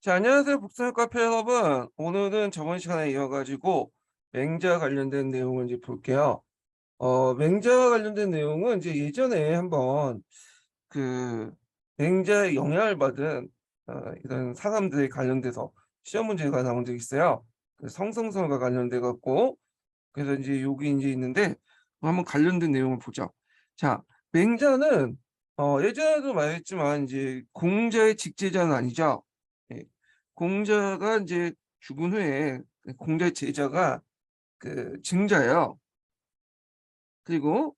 자, 안녕하세요. 북스널 카페 여러분. 오늘은 저번 시간에 이어가지고 맹자 관련된 내용을 이제 볼게요. 맹자와 관련된 내용은 이제 예전에 한번 그 맹자의 영향을 받은 이런 사람들에 관련돼서 시험 문제가 나온 적이 있어요. 그 성성설과 관련돼 갖고 그래서 이제 여기 이제 있는데 한번 관련된 내용을 보죠. 자, 맹자는 예전에도 말했지만 이제 공자의 직제자는 아니죠. 예. 공자가 이제 죽은 후에 그 공자의 제자가 그 증자예요. 그리고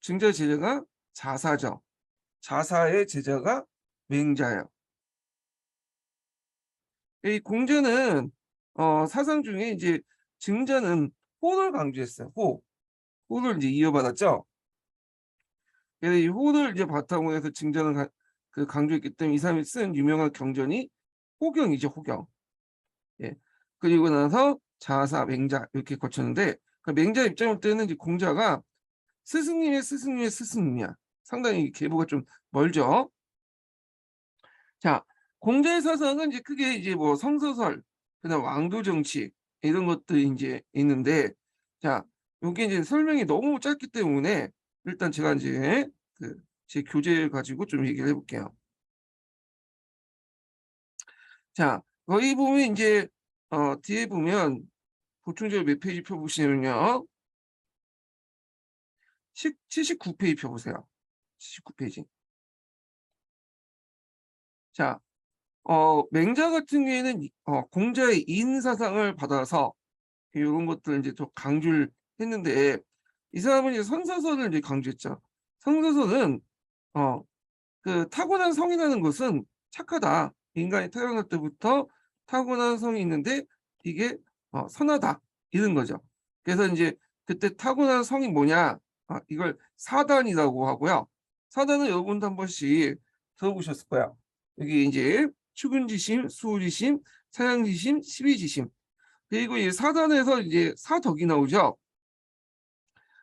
증자의 제자가 자사죠. 자사의 제자가 맹자예요. 이 공자는 사상 중에 이제 증자는 호를 강조했어요. 호. 호를 이제 이어받았죠. 그래서 이 호를 이제 바탕으로 해서 증자는 강조했기 때문에 이 사람이 쓴 유명한 경전이 호경이죠, 호경. 예. 그리고 나서 자사, 맹자 이렇게 거쳤는데 그 맹자 입장일 때는 이제 공자가 스승님의 스승님의 스승님이야. 상당히 계보가 좀 멀죠. 자, 공자의 사상은 이제 크게 이제 뭐 성서설, 그다음 왕도 정치 이런 것들이 이제 있는데 자, 요게 이제 설명이 너무 짧기 때문에 일단 제가 이제 그 제 교재를 가지고 좀 얘기를 해 볼게요. 자, 거기 보면 인제 뒤에 보면 보충자료 몇 페이지 펴 보시면요. 79 페이지 펴 보세요. 79 페이지. 자, 맹자 같은 경우에는 공자의 인사상을 받아서 요런 것들을 인제 좀 강조를 했는데 이 사람은 이제 선사선을 이제 강조했죠. 선사선은 어 그 타고난 성이라는 것은 착하다. 인간이 태어날 때부터 타고난 성이 있는데 이게 선하다. 이런 거죠. 그래서 인제 그때 타고난 성이 뭐냐? 이걸 사단이라고 하고요. 사단은 여러분도 한 번씩 들어보셨을 거예요. 여기 인제 축은지심, 수호지심, 사양지심, 시비지심. 그리고 이 사단에서 이제 사덕이 나오죠.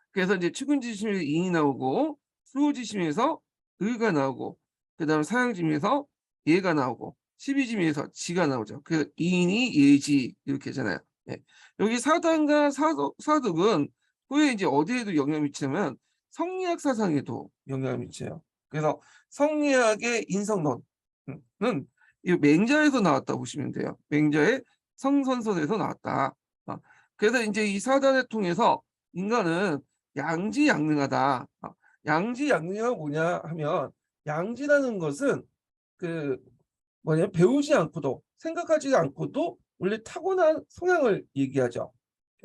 그래서 이제 측은지심에서 인이 나오고 수호지심에서 의가 나오고 그다음에 사형짐에서 예가 나오고 십이짐에서 지가 나오죠. 그래서 인이 예지 이렇게 하잖아요. 예. 여기 사단과 사덕은 후에 이제 어디에도 영향을 미치냐면 성리학 사상에도 영향을 미쳐요. 그래서 성리학의 인성론 은 이 맹자에서 나왔다고 보시면 돼요. 맹자의 성선설에서 나왔다. 그래서 인제 이 사단을 통해서 인간은 양지양능하다. 양지양능이가 뭐냐 하면 양지라는 것은 그 뭐냐 배우지 않고도 생각하지 않고도 원래 타고난 성향을 얘기하죠.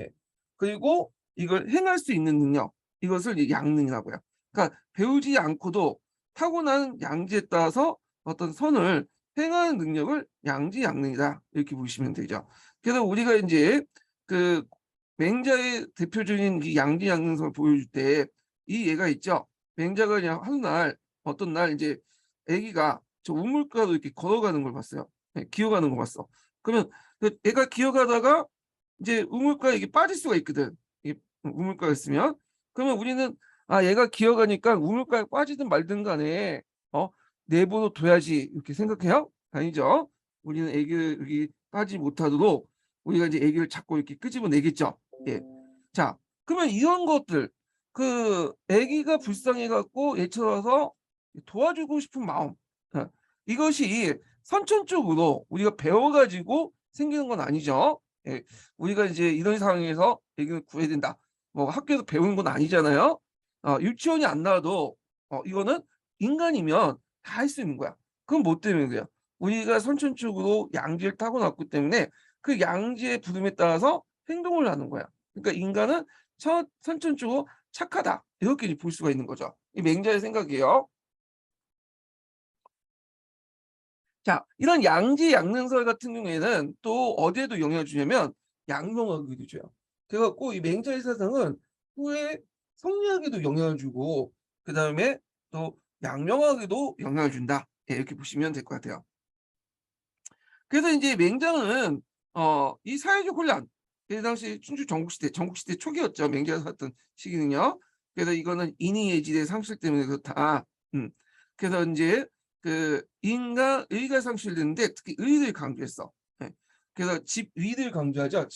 예. 그리고 이걸 행할 수 있는 능력 이것을 이제 양능이라고 해요. 그러니까 배우지 않고도 타고난 양지에 따라서 어떤 선을 행하는 능력을 양지양능이다 이렇게 보시면 되죠. 그래서 우리가 인제 그 맹자의 대표적인 이 양지양능성을 보여줄 때 이 예가 있죠. 맹자가 그냥 어느 날 어떤 날 인제 아기가 저 우물가로 이렇게 걸어가는 걸 봤어요. 예 기어가는 걸 봤어. 그러면 그 애가 기어가다가 이제 우물가에 이게 빠질 수가 있거든. 이게 우물가가 있으면. 그러면 우리는 '아 얘가 기어가니까 우물가에 빠지든 말든 간에 어 내버려 둬야지.' 이렇게 생각해요? 아니죠. 우리는 애기를 여기 빠지지 못하도록 우리가 이제 애기를 자꾸 이렇게 끄집어내겠죠. 예. 자 그러면 이런 것들 그 애기가 불쌍해 갖고 애처로서 도와주고 싶은 마음 이것이 선천적으로 우리가 배워 가지고 생기는 건 아니죠. 예. 우리가 이제 이런 상황에서 애기를 구해야 된다. 뭐 학교에서 배우는 건 아니잖아요. 유치원이 안 나와도 이거는 인간이면 다 할 수 있는 거야. 그건 뭐 때문에 그래요? 우리가 선천적으로 양지를 타고났기 때문에 그 양지의 부름에 따라서 행동을 하는 거야. 그러니까 인간은 선천적으로 착하다. 이렇게 이제 볼 수가 있는 거죠. 이 맹자의 생각이에요. 자, 이런 양지양능설 같은 경우에는 또 어디에도 영향을 주냐면 양명학에도 줘요. 그래 갖고 이 맹자의 사상은 후에 성리학에도 영향을 주고 그다음에 또 양명학에도 영향을 준다. 예 이렇게 보시면 될 것 같아요. 그래서 인제 맹자는 이 사회적 혼란 그 당시 춘추 전국시대 초기였죠. 맹자가 살았던 시기는요. 그래서 이거는 인의예질의 상실 때문에 그렇다. 그래서 인제 그 인과 의가 상실되는데 특히 의를 강조했어. 예. 그래서 집위를 강조하죠.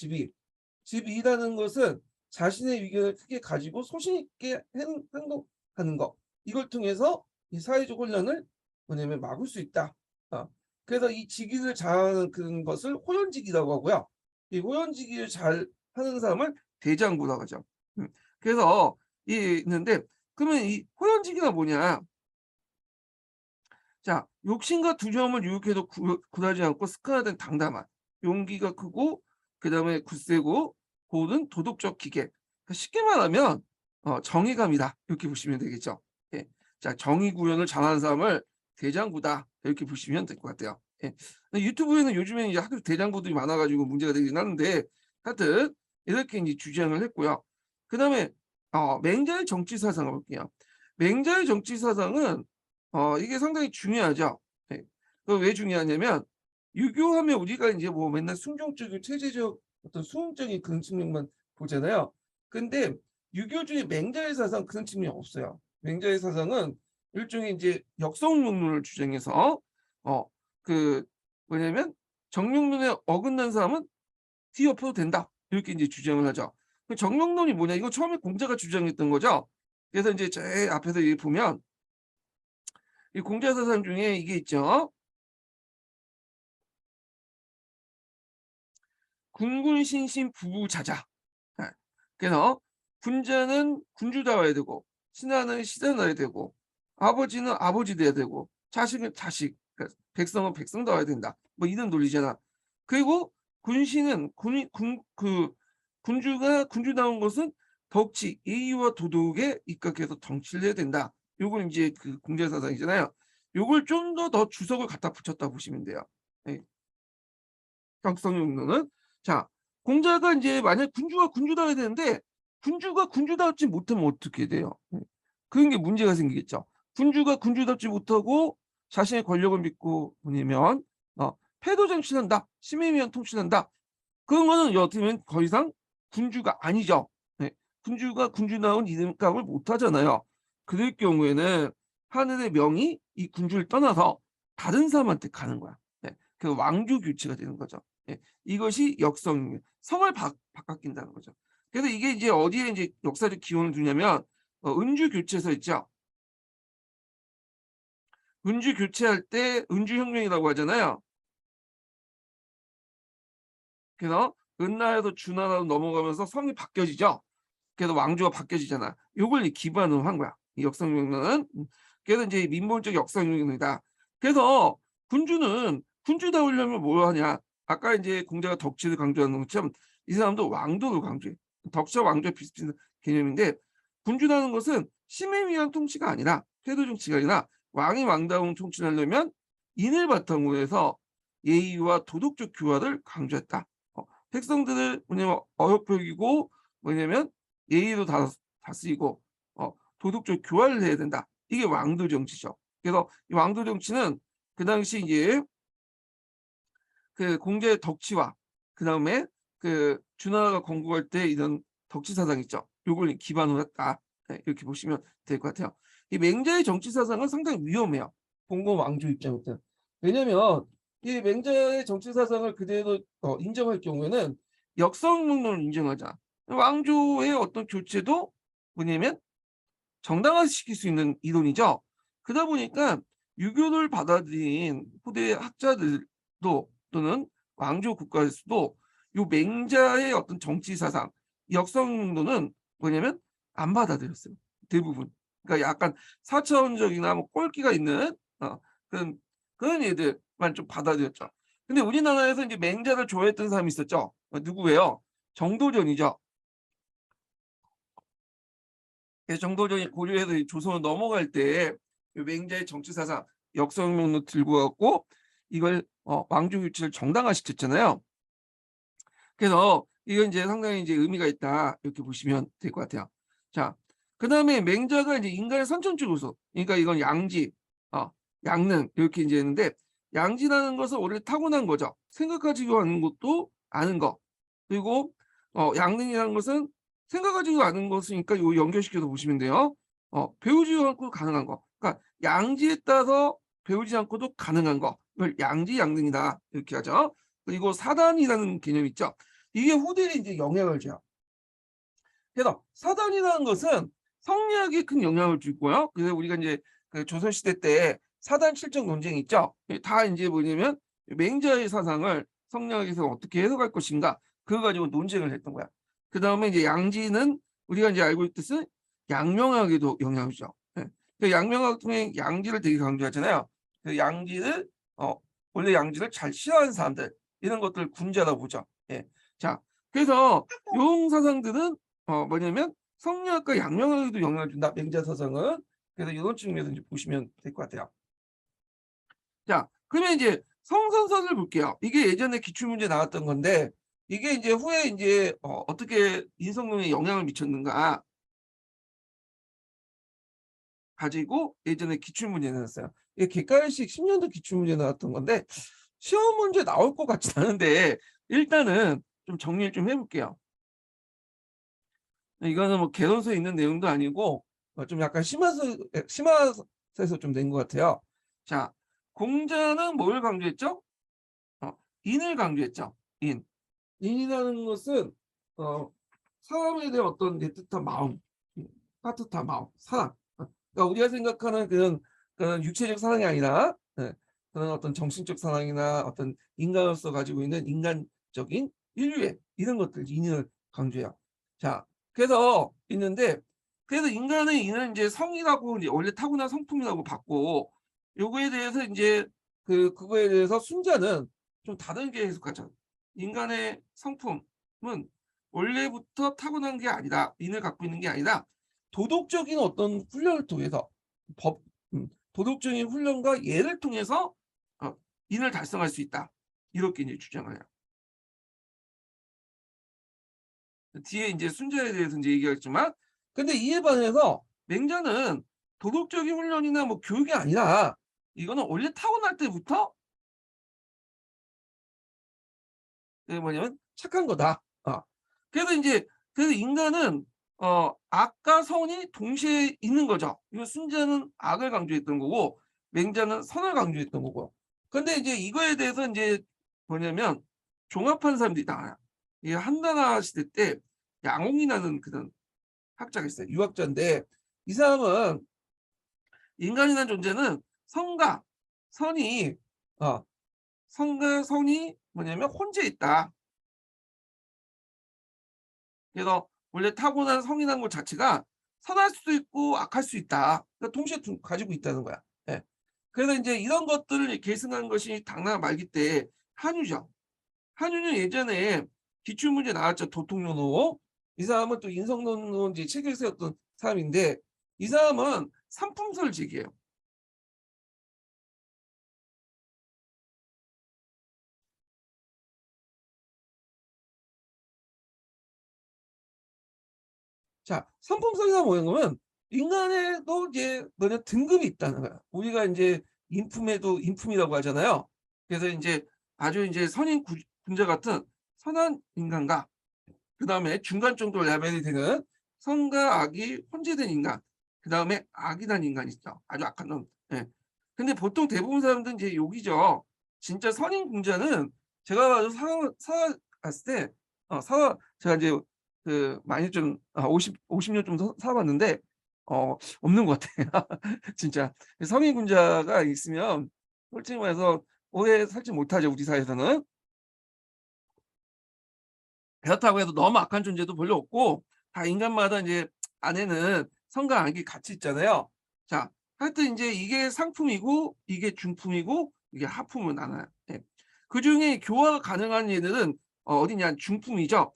집위라는 것은 자신의 의견을 크게 가지고 소신 있게 행동하는 것. 이걸 통해서 이 사회적 혼란을 뭐냐면 막을 수 있다. 그래서 이 직위를 잘하는 그런 것을 호연직이라고 하고요. 이 호연직위를 잘 하는 사람을 대장부라고 하죠. 그래서 있는데 그러면 이 호연직위가 뭐냐? 자, 욕심과 두려움을 유혹해도 굴하지 않고 습관화된 당당함, 용기가 크고 그다음에 굳세고 고른 도덕적 기계. 그러니까 쉽게 말하면 정의감이다 이렇게 보시면 되겠죠. 예. 자, 정의 구현을 잘하는 사람을 대장부다 이렇게 보시면 될 것 같아요. 예. 유튜브에는 요즘에 이제 학교 대장부들이 많아가지고 문제가 되긴 하는데 하여튼 이렇게 이제 주장을 했고요. 그다음에 맹자의 정치 사상을 볼게요. 맹자의 정치 사상은 이게 상당히 중요하죠. 네. 왜 중요하냐면 유교하면 우리가 이제 뭐 맨날 순종적이고 체제적 어떤 수용적인 그런 측면만 보잖아요. 근데 유교 중에 맹자의 사상 그런 측면이 없어요. 맹자의 사상은 일종의 이제 역성용론을 주장해서 그 뭐냐면 정용론에 어긋난 사람은 뒤엎어도 된다. 이렇게 이제 주장을 하죠. 그 정용론이 뭐냐? 이거 처음에 공자가 주장했던 거죠. 그래서 이제 제 앞에서 여기 보면 이 공자사상 중에 이게 있죠. 군군신신 부부자자. 예. 그래서 군자는 군주다워야 되고 신하는 시다워야 되고 아버지는 아버지 돼야 되고 자식은 자식, 그러니까 백성은 백성다워야 된다. 뭐 이런 논리잖아. 그리고 군신은 군주가 군주다운 것은 덕지 예의와 도덕에 입각해서 정치를 해야 된다. 요걸 이제 그 공자사상이잖아요. 요걸 좀 더 주석을 갖다 붙였다 보시면 돼요. 예. 격성용론은 자 공자가 이제 만약 군주가 군주다워야 되는데 군주가 군주답지 못하면 어떻게 돼요? 그런 게 문제가 생기겠죠. 군주가 군주답지 못하고 자신의 권력을 믿고 뭐냐면 패도 정치한다, 심에 의한 통치한다. 그런 거는 어떻게 보면 더 이상 군주가 아니죠. 네. 군주가 군주다운 이름값을 못하잖아요. 그럴 경우에는 하늘의 명이 이 군주를 떠나서 다른 사람한테 가는 거야. 네. 그 왕조 교체가 되는 거죠. 네. 이것이 역성입니다. 성을 바뀐다는 거죠. 그래서 이게 이제 어디에 이제 역사적 기원을 두냐면 은주 교체서 있죠. 은주 교체할 때 은주혁명이라고 하잖아요. 그래서 은나라에서 주나라로 넘어가면서 성이 바뀌어지죠. 그래서 왕조가 바뀌어지잖아. 요걸 기반으로 한 거야. 이 역성혁명은. 그래서 이제 민본적 역성혁명이다. 그래서 군주는 군주다우려면 뭘 하냐? 아까 이제 공자가 덕치를 강조하는 것처럼 이 사람도 왕도를 강조해. 덕치와 왕조 비슷한 개념인데 군주라는 것은 심에 의한 통치가 아니라 태도 정치가 아니라 왕이 왕다운 통치를 하려면 인을 바탕으로 해서 예의와 도덕적 규화를 강조했다. 백성들을 뭐냐면 어역벽이고 뭐냐면 예의도 다스리고 도덕적 교화를 해야 된다. 이게 왕도 정치죠. 그래서 이 왕도 정치는 그 당시 이제 그 공자의 덕치와 그 다음에 그 주나라가 건국할 때 이런 덕치 사상 있죠. 요걸 기반으로 했다. 네, 이렇게 보시면 될 것 같아요. 이 맹자의 정치 사상은 상당히 위험해요. 봉건 왕조 입장부터. 왜냐하면 이 맹자의 정치 사상을 그대로 인정할 경우에는 역성론을 인정하자. 왕조의 어떤 교체도 뭐냐면 정당화시킬 수 있는 이론이죠. 그러다 보니까 유교를 받아들인 후대 학자들도 또는 왕조 국가에서도 요 맹자의 어떤 정치 사상, 역성론은 뭐냐면 안 받아들였어요. 대부분. 그러니까 약간 4차원적이나 뭐 꼴기가 있는 그런 애들만 좀 받아들였죠. 근데 우리나라에서 이제 맹자를 좋아했던 사람이 있었죠. 누구예요? 정도전이죠. 정도전이 고려해서 조선으로 넘어갈 때 맹자의 정치 사상, 역성론을 들고 갖고 이걸 왕조 유치를 정당화시켰잖아요. 그래서 이건 이제 상당히 이제 의미가 있다 이렇게 보시면 될 것 같아요. 자, 그 다음에 맹자가 이제 인간의 선천적으로서, 그러니까 이건 양지, 양능 이렇게 이제 했는데 양지라는 것은 원래 타고난 거죠. 생각하지도 않는 것도 아는 거. 그리고 양능이라는 것은 생각하지도 않은 것이니까 요 연결시켜서 보시면 돼요. 배우지 않고 가능한 거. 그러니까 양지에 따라서 배우지 않고도 가능한 거를 양지양등이다 이렇게 하죠. 그리고 사단이라는 개념 있죠. 이게 후대에 이제 영향을 줘요. 그래서 사단이라는 것은 성리학에 큰 영향을 주고요. 그래서 우리가 이제 그 조선시대 때 사단 칠정 논쟁이 있죠. 다 이제 뭐냐면 맹자의 사상을 성리학에서 어떻게 해석할 것인가 그거 가지고 논쟁을 했던 거야. 그 다음에 이제 양지는 우리가 이제 알고 있듯이 양명학에도 영향을 줘. 예. 그 양명학 통해 양지를 되게 강조하잖아요. 그 양지를 원래 양지를 잘 싫어하는 사람들 이런 것들 군자라고 보죠. 예. 자, 그래서 용 사상들은 뭐냐면 성리학과 양명학에도 영향을 준다. 맹자 사상은. 그래서 이런 측면에서 이제 보시면 될 것 같아요. 자, 그러면 이제 성선설을 볼게요. 이게 예전에 기출문제 나왔던 건데 이게 이제 후에 이제 어떻게 인성론에 영향을 미쳤는가 가지고 예전에 기출문제 나왔어요. 이게 객관식 10년도 기출문제 나왔던 건데 시험 문제 나올 것 같지 않은데 일단은 좀 정리를 좀 해볼게요. 이거는 뭐 개론서에 있는 내용도 아니고 좀 약간 심화서에서 좀 낸 것 같아요. 자, 공자는 뭘 강조했죠? 인을 강조했죠. 인. 인이라는 것은 사람에 대한 어떤 애틋한 마음, 따뜻한 마음, 사랑. 그러니까 우리가 생각하는 그런 육체적 사랑이 아니라 그런 어떤 정신적 사랑이나 어떤 인간으로서 가지고 있는 인간적인 인류애 이런 것들 인을 강조해요. 자, 그래서 있는데 그래서 인간의 인은 이제 성이라고 이제 원래 타고난 성품이라고 봤고 요거에 대해서 이제 그거에 대해서 순자는 좀 다르게 해석하죠. 인간의 성품은 원래부터 타고난 게 아니다. 인을 갖고 있는 게 아니라 도덕적인 어떤 훈련을 통해서 법, 도덕적인 훈련과 예를 통해서 인을 달성할 수 있다. 이렇게 이제 주장을 해요. 뒤에 이제 순자에 대해서 이제 얘기하겠지만, 근데 이에 반해서 맹자는 도덕적인 훈련이나 뭐 교육이 아니라 이거는 원래 타고날 때부터 뭐냐면 착한 거다. 그래서 인간은 악과 선이 동시에 있는 거죠. 이거 순자는 악을 강조했던 거고 맹자는 선을 강조했던 거고. 근데 이제 이거에 대해서 이제 뭐냐면 종합한 사람들이 나와요. 이 한나라 시대 때 양홍이라는 그런 학자가 있어요. 유학자인데 이 사람은 인간이라는 존재는 성과 선이 성과 선이 뭐냐면 혼재 있다. 그래서 원래 타고난 성이라는 것 자체가 선할 수도 있고 악할 수 있다. 그러니까 동시에 가지고 있다는 거야. 예. 그래서 이제 이런 것들을 계승한 것이 당나라 말기 때 한유죠. 한유는 예전에 기출문제 나왔죠. 도통론호. 이 사람은 또 인성론으로 이제 책을 세웠던 사람인데 이 사람은 삼품설을 제기해요. 자, 삼품설이가 뭐냐면 인간에도 이제 뭐냐 등급이 있다는 거야. 우리가 이제 인품에도 인품이라고 하잖아요. 그래서 이제 아주 이제 선인 군자 같은 선한 인간과 그 다음에 중간 정도 레벨이 되는 선과 악이 혼재된 인간, 그 다음에 악이란 인간이 있죠. 아주 악한 놈. 예. 근데 보통 대부분 사람들은 이제 여기죠. 진짜 선인 군자는 제가 봐도 사 갔을 때, 제가 이제 많이 좀, 50년 좀 살아봤는데, 없는 것 같아요. 진짜. 성인 군자가 있으면, 솔직히 말해서 오래 살지 못하죠, 우리 사회에서는. 그렇다고 해도 너무 악한 존재도 별로 없고 다 인간마다 이제 안에는 선과 악이 같이 있잖아요. 자, 하여튼 이제 이게 상품이고 이게 중품이고 이게 하품으로 나눠요. 예. 그중에 교화가 가능한 얘들은 어디냐 중품이죠.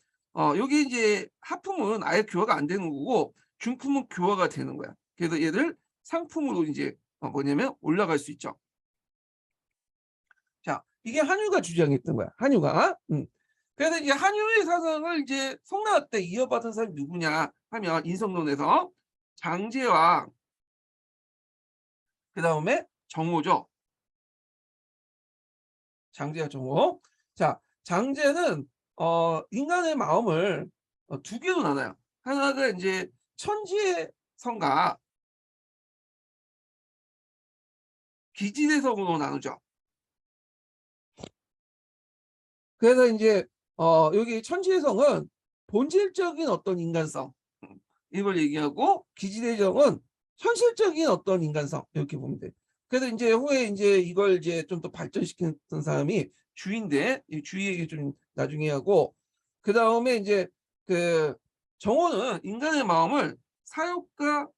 여기 이제 하품은 아예 교화가 안 되는 거고 중품은 교화가 되는 거야. 그래서 얘를 상품으로 이제 뭐냐면 올라갈 수 있죠. 자, 이게 한유가 주장했던 거야. 한유가. 그래서 이제 한유의 사상을 이제 송나라 때 이어받은 사람이 누구냐 하면 인성론에서 장제와 그 다음에 정호죠. 장제와 정호. 자, 장제는 인간의 마음을 두 개로 나눠요. 하나가 이제 천지의 성과, 기지대성으로 나누죠. 그래서 이제 여기 천지대성은 본질적인 어떤 인간성 이걸 얘기하고, 기지대성은 현실적인 어떤 인간성 이렇게 보면 돼. 그래서 이제 후에 이제 이걸 이제 좀 더 발전시켰던 사람이 주인데, 이 주의 얘기 좀 나중에 하고, 그 다음에 이제 그 정호는 인간의 마음을 사욕과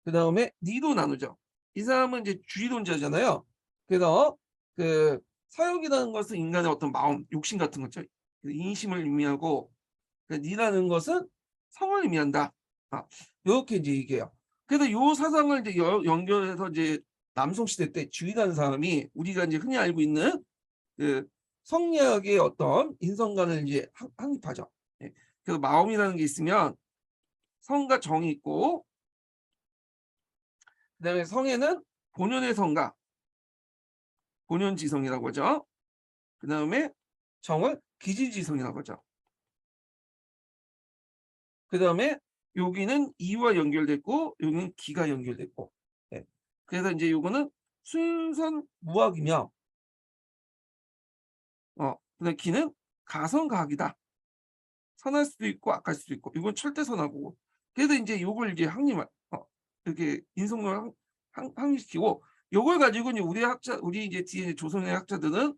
그 다음에 니로 나누죠. 이 사람은 이제 주의론자잖아요. 그래서 그 사욕이라는 것은 인간의 어떤 마음, 욕심 같은 거죠. 인심을 의미하고, 그 니라는 것은 성을 의미한다. 이렇게 이제 얘기해요. 그래서 요 사상을 이제 연결해서 이제 남송 시대 때 주의라는 사람이 우리가 이제 흔히 알고 있는 그 성리학의 어떤 인성관을 이제 확립하죠. 예. 그래서 마음이라는 게 있으면 성과 정이 있고, 그다음에 성에는 본연의 성과, 본연지성이라고 하죠. 그다음에 정을 기질지성이라고 하죠. 그다음에 여기는 이와 연결됐고, 여기는 기가 연결됐고. 네. 그래서 이제 요거는 순선무학이며, 그다음 기는 가성가학이다. 선할 수도 있고 악할 수도 있고, 이건 철대선하고. 그래서 이제 요걸 이제 이렇게 인성론을 확립시키고, 요걸 가지고 이제 우리 이제 뒤에 조선의 학자들은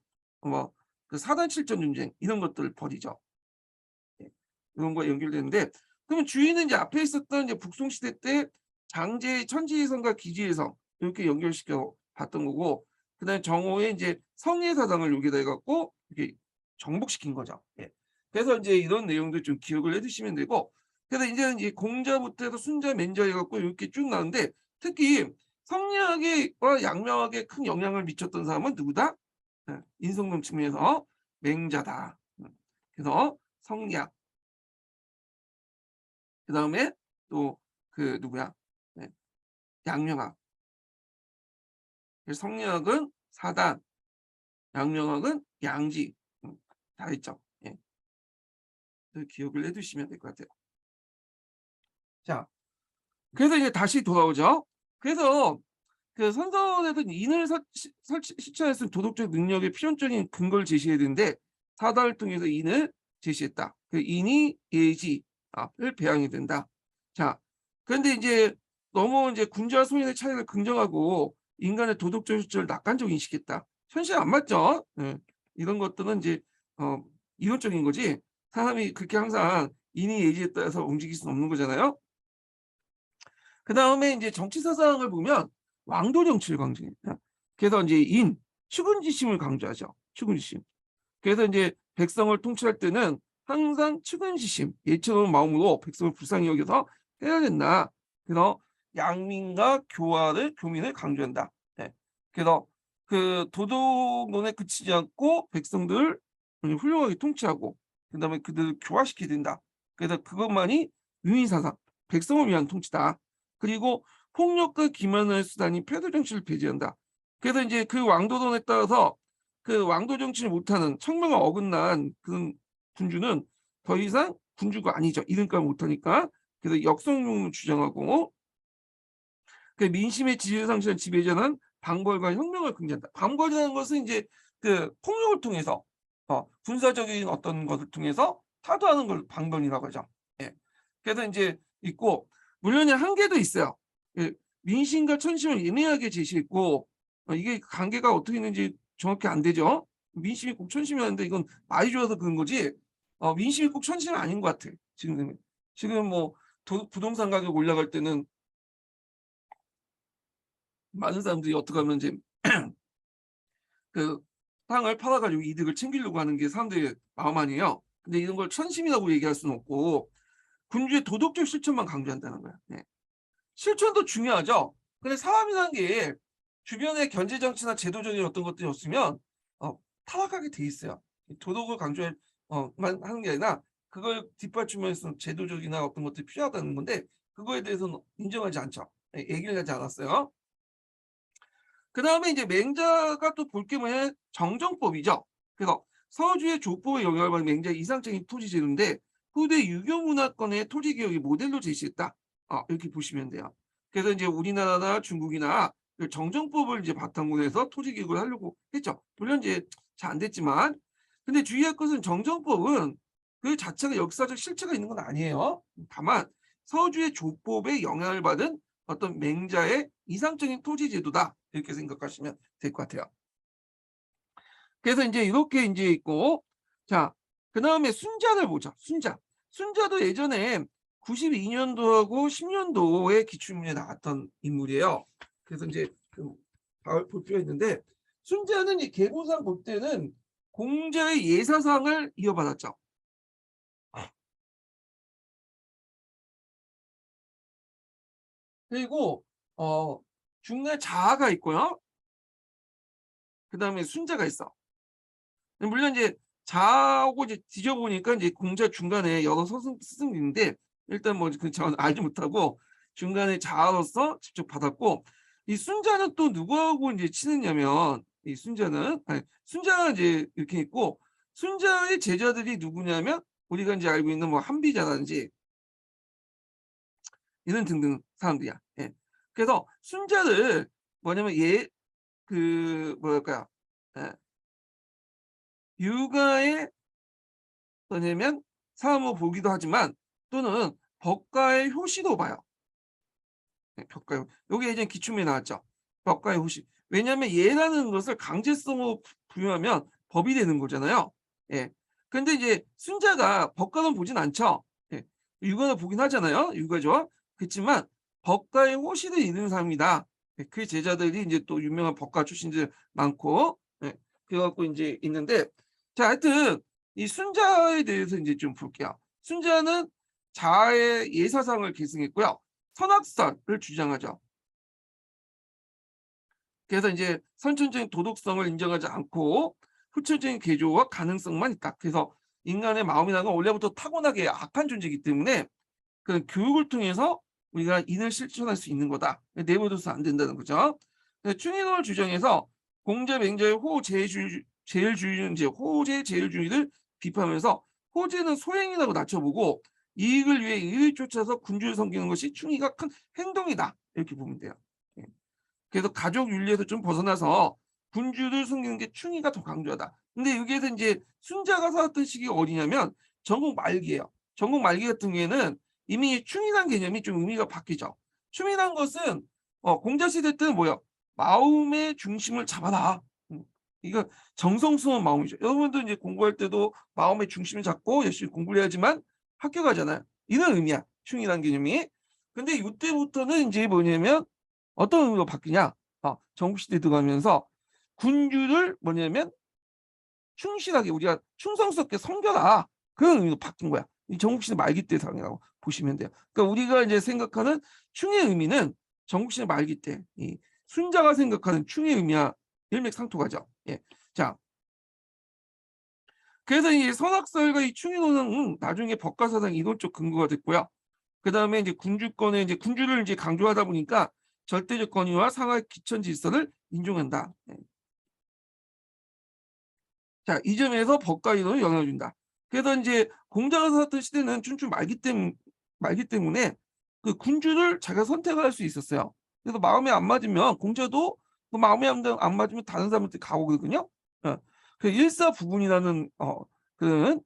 그 사단 칠전 논쟁 이런 것들을 벌이죠. 예. 이런 거에 연결되는데, 그러면 주인은 이제 앞에 있었던 이제 북송 시대 때 장제의 천지의성과 기지의성 이렇게 연결시켜 봤던 거고, 그다음에 정호의 이제 성의 사상을 여기다 해갖고 이렇게 정복시킨 거죠. 예. 그래서 이제 이런 내용들 좀 기억을 해두시면 되고, 그래서 이제 공자부터 해서 순자, 맹자 해갖고 이렇게 쭉 나오는데, 특히 성리학과 양명학에 큰 영향을 미쳤던 사람은 누구다? 인성론 측면에서 맹자다. 그래서 성리학, 그 다음에 또 그 누구야? 양명학. 성리학은 사단, 양명학은 양지. 다 있죠. 예. 기억을 해두시면 될 것 같아요. 자, 그래서 이제 다시 돌아오죠. 그래서 그 선선에서 인을 실천했을 도덕적 능력의 필연적인 근거를 제시해야 되는데, 사단을 통해서 인을 제시했다. 그 인이 예지를 배양이 된다. 자, 그런데 이제 너무 이제 군자와 소인의 차이를 긍정하고 인간의 도덕적 실질을 낙관적으로 인식했다. 현실 안 맞죠? 예. 이런 것들은 이제 이론적인 거지, 사람이 그렇게 항상 인이 예지에 따라서 움직일 수는 없는 거잖아요. 그 다음에 이제 정치 사상을 보면 왕도 정치를 강조해요. 그래서 이제 측은지심을 강조하죠. 측은지심. 그래서 이제 백성을 통치할 때는 항상 측은지심, 예처럼 마음으로 백성을 불쌍히 여겨서 해야 된다. 그래서 양민과 교민을 강조한다. 네. 그래서 그 도덕론에 그치지 않고 백성들을 훌륭하게 통치하고, 그다음에 그들을 교화시켜야 된다. 그래서 그것만이 유인사상, 백성을 위한 통치다. 그리고 폭력과 기만의 수단이 패도 정치를 배제한다. 그래서 이제 그 왕도론에 따라서 그 왕도 정치를 못하는 청명을 어긋난 그런 군주는 더 이상 군주가 아니죠. 이름값 못하니까. 그래서 역성용을 주장하고, 그 민심의 지지 상실한 지배자는 방벌과 혁명을 긍정한다. 방벌이라는 것은 이제 그 폭력을 통해서 군사적인 어떤 것을 통해서 타도하는 걸 방벌이라고 하죠. 예. 그래서 이제 있고, 물론의 한계도 있어요. 예. 민심과 천심을 예민하게 제시했고, 이게 관계가 어떻게 있는지 정확히 안 되죠. 민심이 꼭 천심이었는데 이건 많이 좋아서 그런 거지, 민심이 꼭 천심은 아닌 것 같아. 지금 뭐 부동산 가격 올라갈 때는 많은 사람들이 어떻게 하면 이제 그 땅을 팔아가지고 이득을 챙기려고 하는 게 사람들의 마음 아니에요. 근데 이런 걸 천심이라고 얘기할 수는 없고, 군주의 도덕적 실천만 강조한다는 거야. 네. 실천도 중요하죠. 근데 사람이라는 게 주변의 견제 정치나 제도적인 어떤 것들이 없으면 타락하게 돼 있어요. 도덕을 강조만 하는 게 아니라 그걸 뒷받침해서 제도적이나 어떤 것들이 필요하다는 건데, 그거에 대해서는 인정하지 않죠. 얘기를 하지 않았어요. 그 다음에 이제 맹자가 또 볼 게 뭐냐, 정정법이죠. 그래서 서주의 족보에 영향을 받은 맹자의 이상적인 토지제도인데, 후대 유교 문화권의 토지개혁의 모델로 제시했다. 이렇게 보시면 돼요. 그래서 이제 우리나라나 중국이나 그 정정법을 이제 바탕으로 해서 토지 기록을 하려고 했죠. 물론 이제 잘 안 됐지만, 근데 주의할 것은 정정법은 그 자체가 역사적 실체가 있는 건 아니에요. 다만 서주의 조법에 영향을 받은 어떤 맹자의 이상적인 토지 제도다, 이렇게 생각하시면 될 것 같아요. 그래서 이제 이렇게 이제 있고, 자, 그다음에 순자를 보자. 순자도 예전에 92년도하고 10년도에 기출문제 나왔던 인물이에요. 그래서 이제 볼 필요가 있는데, 순자는 이 계보상 볼 때는 공자의 예사상을 이어받았죠. 그리고 중간에 자아가 있고요. 그다음에 순자가 있어. 물론 이제 자하고 이제 뒤져보니까 이제 공자 중간에 여러 스승이 있는데, 일단 뭐 그 저는 알지 못하고 중간에 자아로서 직접 받았고, 이 순자는 또 누구하고 이제 친했냐면, 이 순자가 이제 이렇게 있고, 순자의 제자들이 누구냐면 우리가 이제 알고 있는 뭐 한비자라든지 이런 등등 사람들이야. 예. 그래서 순자를 뭐냐면 뭐랄까요? 예. 육아의 뭐냐면 사람으로 보기도 하지만, 또는 법가의 효시도 봐요. 네, 법가의 요게 이제 기출문제 나왔죠. 법가의 효시. 왜냐하면 예라는 것을 강제성으로 부여하면 법이 되는 거잖아요. 예. 근데 이제 순자가 법가는 보진 않죠. 예. 육아를 보긴 하잖아요. 육아죠. 그렇지만 법가의 호시를 이루는 사람이다. 예. 그 제자들이 이제 또 유명한 법가 출신들 많고, 예. 그래갖고 이제 있는데, 자, 하여튼 이 순자에 대해서 이제 좀 볼게요. 순자는 자아의 예사상을 계승했고요. 선악설을 주장하죠. 그래서 이제 선천적인 도덕성을 인정하지 않고 후천적인 개조와 가능성만 있다. 그래서 인간의 마음이라는 건 원래부터 타고나게 악한 존재이기 때문에 그 교육을 통해서 우리가 인을 실천할 수 있는 거다. 내버려둬서 안 된다는 거죠. 충의론을 주장해서 공자 맹자의 제일주의는 이제 호재 제일주의를 비판하면서, 호재는 소행이라고 낮춰보고 이익을 위해 이익을 쫓아서 군주를 섬기는 것이 충의가 큰 행동이다, 이렇게 보면 돼요. 예. 그래서 가족 윤리에서 좀 벗어나서 군주를 섬기는 게 충의가 더 강조하다. 근데 여기에서 이제 순자가 살았던 시기가 어디냐면 전국 말기예요. 전국 말기 같은 경우에는 이미 충이라는 개념이 좀 의미가 바뀌죠. 충이란 것은 공자 시대 때는 뭐야? 마음의 중심을 잡아라. 이거 정성스러운 마음이죠. 여러분도 이제 공부할 때도 마음의 중심을 잡고 열심히 공부를 해야지만 합격하잖아요. 이런 의미야, 충이라는 개념이. 근데 이때부터는 이제 뭐냐면 어떤 의미로 바뀌냐? 전국시대 들어가면서 군주를 뭐냐면 충실하게, 우리가 충성스럽게 섬겨라, 그런 의미로 바뀐 거야. 이 전국시대 말기 때 상이라고 보시면 돼요. 그러니까 우리가 이제 생각하는 충의 의미는 전국시대 말기 때 이 순자가 생각하는 충의 의미와 일맥상통하죠. 예. 자, 그래서 이 선악설과 이 충의론은 나중에 법가사상 이론적 근거가 됐고요. 그 다음에 이제 군주권에 이제 군주를 이제 강조하다 보니까 절대적 권위와 상하의 기천 질서를 인정한다. 네. 자, 이 점에서 법과 이론을 영향을 준다. 그래서 이제 공자가 살았던 시대는 춘추 말기 때문에 그 군주를 자기가 선택할 수 있었어요. 그래서 마음에 안 맞으면 공자도 그 마음에 안 맞으면 다른 사람한테 가고 그러거든요. 어. 그 일사부분이라는 그런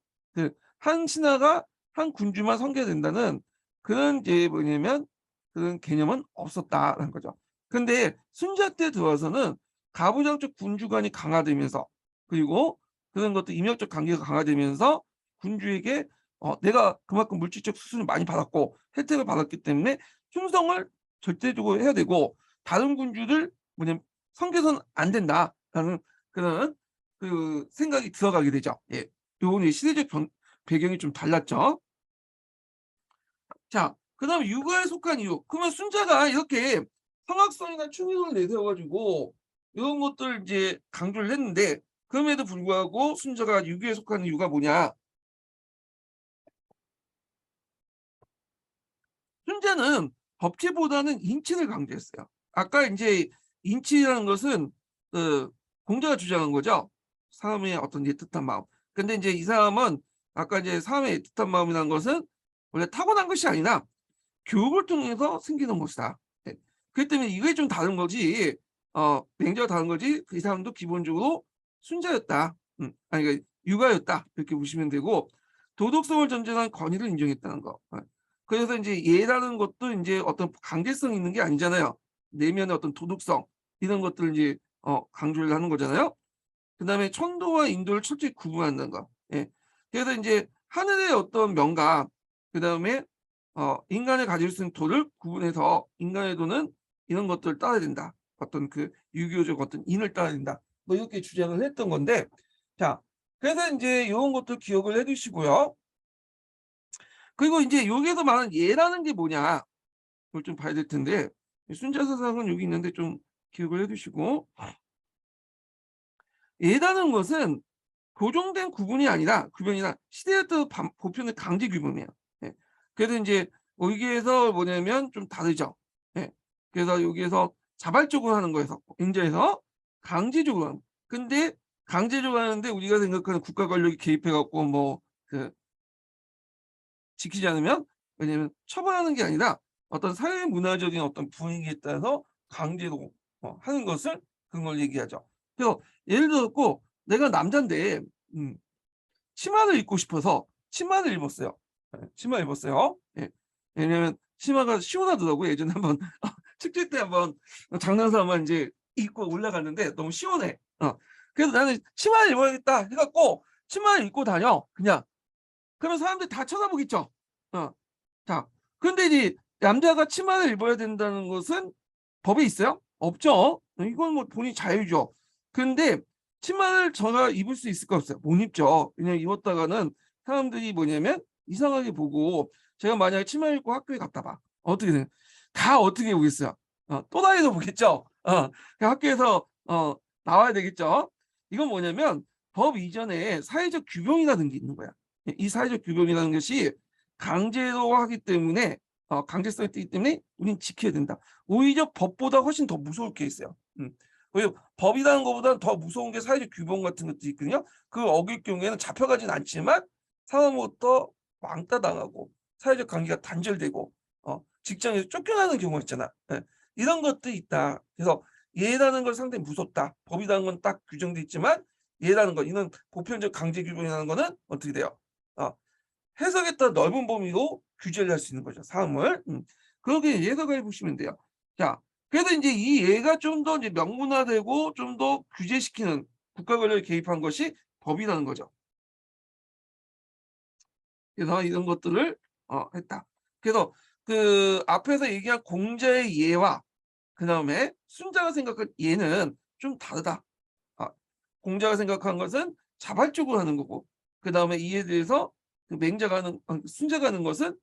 한 신하가 한 군주만 섬겨야 된다는 그런 이제 뭐냐면 그런 개념은 없었다라는 거죠. 근데 순자 때 들어와서는 가부장적 군주관이 강화되면서, 그리고 그런 것도 임역적 관계가 강화되면서 군주에게 내가 그만큼 물질적 수순을 많이 받았고 혜택을 받았기 때문에 충성을 절대적으로 해야 되고 다른 군주를 뭐냐면 섬겨서는 안 된다라는 그런 그 생각이 들어가게 되죠. 예. 요건 시대적 배경이 좀 달랐죠. 자, 그다음에 육아에 속한 이유. 그러면 순자가 이렇게 성악성이나 충의론을 내세워 가지고 이런 것들 이제 강조를 했는데, 그럼에도 불구하고 순자가 유교에 속하는 이유가 뭐냐? 순자는 법치보다는 인치를 강조했어요. 아까 이제 인치라는 것은 그 공자가 주장한 거죠. 사람의 어떤 애틋한 마음. 근데 이제 이 사람은 아까 이제 사람의 애틋한 마음이라는 것은 원래 타고난 것이 아니라 교육을 통해서 생기는 것이다. 네. 그렇기 때문에 이게 좀 다른 거지. 맹자가 다른 거지 이 사람도 기본적으로 순자였다. 아니 그러니까 유가였다. 이렇게 보시면 되고 도덕성을 전제한 권위를 인정했다는 거. 그래서 이제 예라는 것도 이제 어떤 강제성이 있는 게 아니잖아요. 내면의 어떤 도덕성 이런 것들을 이제 강조를 하는 거잖아요. 그다음에 천도와 인도를 철저히 구분한다는 거. 예. 그래서 이제 하늘의 어떤 명과 그다음에 인간이 가질 수 있는 도를 구분해서 인간의 도는 이런 것들을 따라야 된다. 어떤 그 유교적 어떤 인을 따라야 된다. 뭐 이렇게 주장을 했던 건데 자 그래서 인제 요런 것들 기억을 해 두시고요. 그리고 인제 여기에서 말하는 예라는 게 뭐냐 그걸 좀 봐야 될 텐데 순자사상은 여기 있는데 좀 기억을 해 두시고 예라는 것은 교정된 구분이 아니라 구별이나 시대에 따라 보편의 강제 규범이에요. 예. 그래서 인제 여기에서 뭐냐면 좀 다르죠. 예. 그래서 여기에서 자발적으로 하는 거에서 맹자에서 강제적으로 하는 근데 강제적으로 하는데 우리가 생각하는 국가 권력이 개입해 갖고 뭐 그 지키지 않으면 왜냐면 처벌하는 게 아니라 어떤 사회 문화적인 어떤 분위기에 따라서 강제로 하는 것을 그런 걸 얘기하죠. 그래서 예를 들어 갖고 내가 남잔데 음 치마를 입고 싶어서 치마를 입었어요. 예 치마 입었어요. 예. 왜냐면 치마가 시원하더라고요. 예전에 한번 축제 때 한번 장난 삼아 인제 입고 올라갔는데 너무 시원해. 그래서 '나는 치마를 입어야겠다.' 해 갖고 치마를 입고 다녀 그냥. 그러면 사람들이 다 쳐다보겠죠. 어. 자 그런데 이제 남자가 치마를 입어야 된다는 것은 법에 있어요? 없죠. 이건 뭐 본인 자유죠. 근데 치마를 제가 입을 수 있을까 없어요? 못 입죠. 왜냐면 입었다가는 사람들이 뭐냐면 이상하게 보고 제가 만약에 치마 입고 학교에 갔다 봐. 어떻게 돼요? 다 어떻게 보겠어요? 또다리로 보겠죠. 그 학교에서 나와야 되겠죠. 이건 뭐냐면 법 이전에 사회적 규범이라는 게 있는 거야. 이 사회적 규범이라는 것이 강제로 하기 때문에 강제성이 있기 때문에 우린 지켜야 된다. 오히려 법보다 훨씬 더 무서울 게 있어요. 그리고 법이라는 것보다 더 무서운 게 사회적 규범 같은 것도 있거든요. 그 어길 경우에는 잡혀가진 않지만 사람으로부터 왕따 당하고 사회적 관계가 단절되고 직장에서 쫓겨나는 경우가 있잖아. 예. 이런 것들이 있다. 그래서 예라는 건 상당히 무섭다. 법이라는 건 딱 규정돼 있지만 예라는 거 이는 보편적 강제 규범이라는 거는 어떻게 돼요? 어 해석에 따라 넓은 범위로 규제를 할 수 있는 거죠, 사항을. 그렇게 해석을 해 보시면 돼요. 자, 그래서 인제 이 예가 좀 더 이제 명문화되고 좀 더 규제시키는 국가 권력이 개입한 것이 법이라는 거죠. 그래서 이런 것들을 했다. 그래서 그 앞에서 얘기한 공자의 예와 그다음에 순자가 생각한 예는 좀 다르다. 아 공자가 생각한 것은 자발적으로 하는 거고 그다음에 이에 대해서 그 맹자가 하는 순자가 하는 것은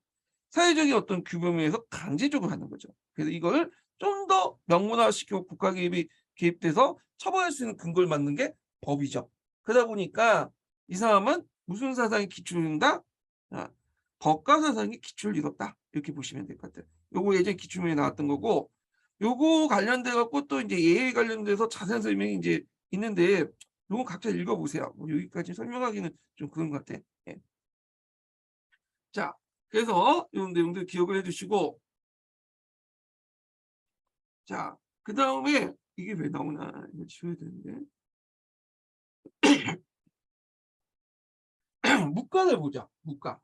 사회적인 어떤 규범에 의해서 강제적으로 하는 거죠. 그래서 이거를 좀 더 명문화시키고 국가 개입이 개입돼서 처벌할 수 있는 근거를 만든 게 법이죠. 그러다 보니까 이 사람은 무슨 사상이 기초를 이룬다? 아 법과 사상이 기초를 이뤘다. 이렇게 보시면 될 것 같아요. 요거 예전에 기출문제 나왔던 거고 요거 관련돼 갖고 또 인제 예에 관련돼서 자세한 설명이 인제 있는데 요건 각자 읽어 보세요. 뭐 여기까지 설명하기는 좀 그런 것 같아. 예. 자 그래서 요런 내용들 기억을 해 두시고 자 그다음에 이게 왜 나오나 이거 지워야 되는데. 묵가를 보자. 묵가.